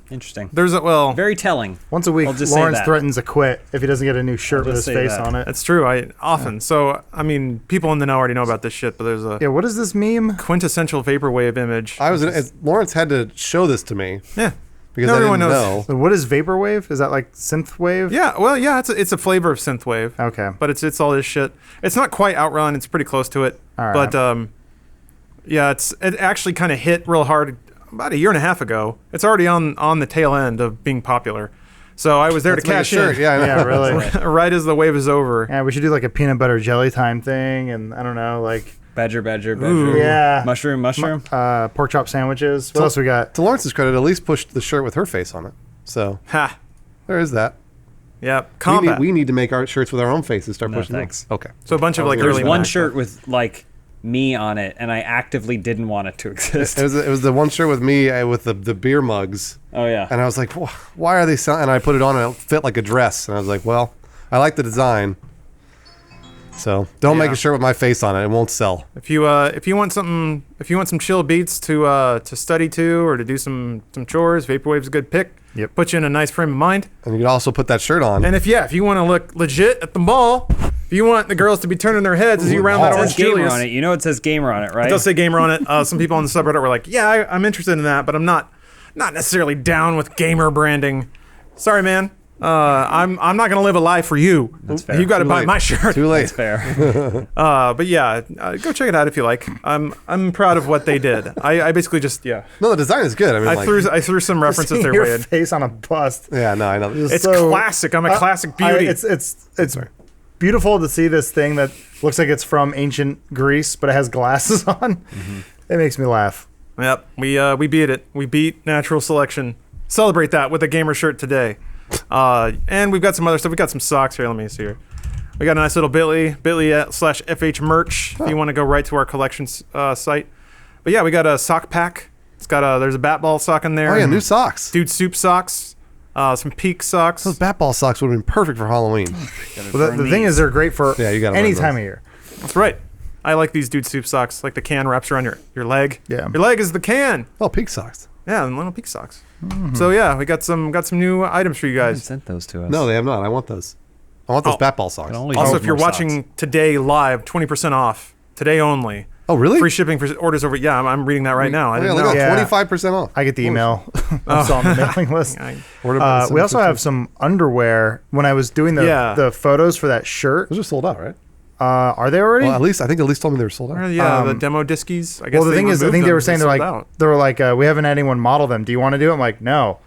Interesting. There's a well. Very telling. Once a week, I'll just say Lawrence that. threatens to quit if he doesn't get a new shirt I'll with his just say face that. on it. That's true. I often. So I mean, people in the know already know about this shit. But there's a Yeah, what is this meme? quintessential vaporwave image. Lawrence had to show this to me Yeah. because No, I everyone didn't knows. know. What is vaporwave? Is that like synthwave? Yeah. Well, yeah. It's a flavor of synthwave. Okay. But it's all this shit. It's not quite Outrun. It's pretty close to it. All right. But yeah, it actually kind of hit real hard about a year and a half ago. It's already on the tail end of being popular. So I was there Let's to make a cash shirt. in. Yeah, I know. Yeah, really. right as the wave is over. Yeah, we should do like a peanut butter jelly time thing, and I don't know, like Badger. Ooh. yeah, Mushroom. pork chop sandwiches. What else we got? To Lawrence's credit, at least pushed the shirt with her face on it. So Ha. there is that. Yep. Combat. We need to make our shirts with our own faces. Start No, pushing them. thanks. Okay. So a bunch of like There's early One Mac shirt stuff. with like me on it, and I actively didn't want it to exist. It was the one shirt with me with the beer mugs, Oh yeah. and I was like, why are they selling? And I put it on and it fit like a dress, and I was like, well, I like the design. So don't make Yeah. a shirt with my face on it; it won't sell. If you want some chill beats to study to or to do some chores, Vaporwave's a good pick. Yep. Put you in a nice frame of mind. And you can also put that shirt on. And if you want to look legit at the mall, if you want the girls to be turning their heads as you round that It orange says gamer Julius, on it. You know it says gamer on it, right? it does say gamer on it. Some people on the subreddit were like, "Yeah, I'm interested in that, but I'm not necessarily down with gamer branding." Sorry, man. I'm not gonna live a life for you. That's fair. You got to Too buy late. my shirt. Too late. That's fair. But yeah, go check it out if you like. I'm proud of what they did. I basically just No, the design is good. I mean, I threw some references Seeing their your way in. face on a bust. yeah, no, I know. It's So- classic. I'm a classic beauty. It's beautiful to see this thing that looks like it's from ancient Greece, but it has glasses on. It makes me laugh. Yep, we beat it. We beat natural selection. Celebrate that with a gamer shirt today. And we've got some other stuff. We got some socks here. Let me see here. We got a nice little bit.ly/FH merch if you want to go right to our collections site. But yeah, we got a sock pack. It's got there's a bat ball sock in there. Oh yeah, new socks. Dude soup socks. Some peak socks. Those bat ball socks would have been perfect for Halloween. Well, the thing is, they're great for Yeah, you gotta any wear time those. of year. That's right. I like these dude soup socks. Like the can wraps around your leg. Yeah. Your leg is the can. Oh, peak socks. Yeah, and little peak socks. So yeah, we got some new items for you You guys. sent those to us. No, they have not. I want those. I want those Oh. bat ball socks. Can only Also, use if you're more watching socks. today live, 20% off today only. Oh, really? Free shipping for orders over. Yeah, I'm reading that right now. I Oh, yeah, didn't look know. at Yeah. 25% off. I get the email. I'm still on the mailing list. Order by the We also 7th. have some underwear. When I was doing Yeah. the photos for that shirt, Those are sold out, right? are they already? Well, I think at least told me they were sold out. Yeah, the demo diskies. I guess Well, the they thing is, I removed think they them. were saying sold out. they were like, we haven't had anyone model them. Do you want to do it? I'm like, no.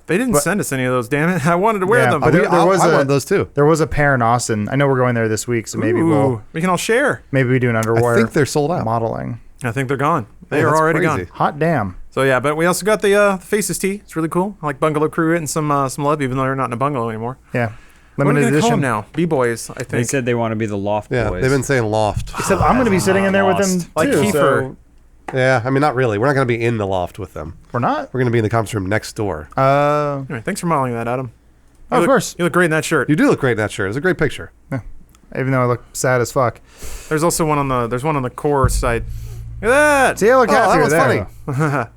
They didn't send us any of those. Damn it! I wanted to wear Yeah, them. but there was I a- want those too. There was a pair in Austin. I know we're going there this week, so maybe Ooh, we can all share. we do an underwear. I think they're sold out. modeling. I think they're gone. They Yeah, are that's already crazy. gone. Hot damn. So yeah, but we also got the Faces tee. It's really cool. I like Bungalow Crew it and some love, even though they're not in a bungalow anymore. Yeah. What are we Limited gonna call them edition. now? B-boys, I They think. said they want to be the Loft Yeah, Boys. they've been saying loft. Except I'm going to be sitting in there with them Like too. Kiefer. So Yeah, I mean, not really. We're not going to be in the loft with them. we're not. We're going to be in the conference room next door. Anyway, thanks for modeling that, Adam. Of course. You look great in that shirt. You do look great in that shirt. It's a great picture. I even though I look sad as fuck. There's also one on the core side. Look at that. It's a yellow cat that here. was There. funny.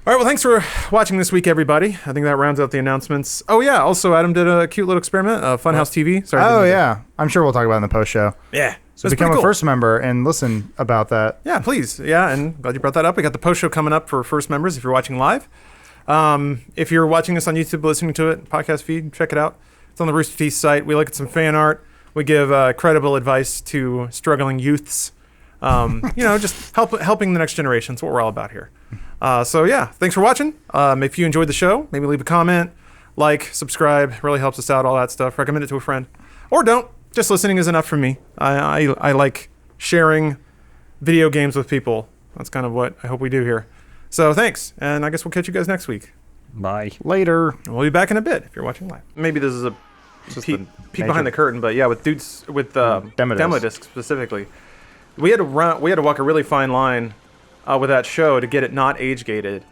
All right, well, thanks for watching this week, everybody. I think that rounds out the announcements. Oh, yeah, also, Adam did a cute little experiment, Funhaus TV. Sorry. Oh, yeah. I'm sure we'll talk about it in the post show. Yeah. So That's become pretty a cool. first member and listen about that. Yeah, please. Yeah, and glad you brought that up. We got the post show coming up for first members if you're watching live. If you're watching this on YouTube, listening to it, podcast feed, check it out. It's on the Rooster Teeth site. We look at some fan art. We give credible advice to struggling youths. Just helping the next generation. That's what we're all about here. So yeah, thanks for watching. If you enjoyed the show, maybe leave a comment, like, subscribe. Really helps us out. All that stuff. Recommend it to a friend, or don't. Just listening is enough for me. I like sharing video games with people. That's kind of what I hope we do here. So thanks, and I guess we'll catch you guys next week. Bye. Later. And we'll be back in a bit if you're watching live. Maybe this is a peek behind the curtain, but yeah, with Demo Disc specifically, we had to walk a really fine line with that show to get it not age gated,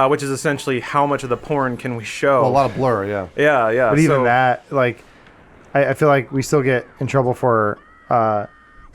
which is essentially how much of the porn can we show. Well, a lot of blur, yeah. Yeah. But even that, like, I feel like we still get in trouble for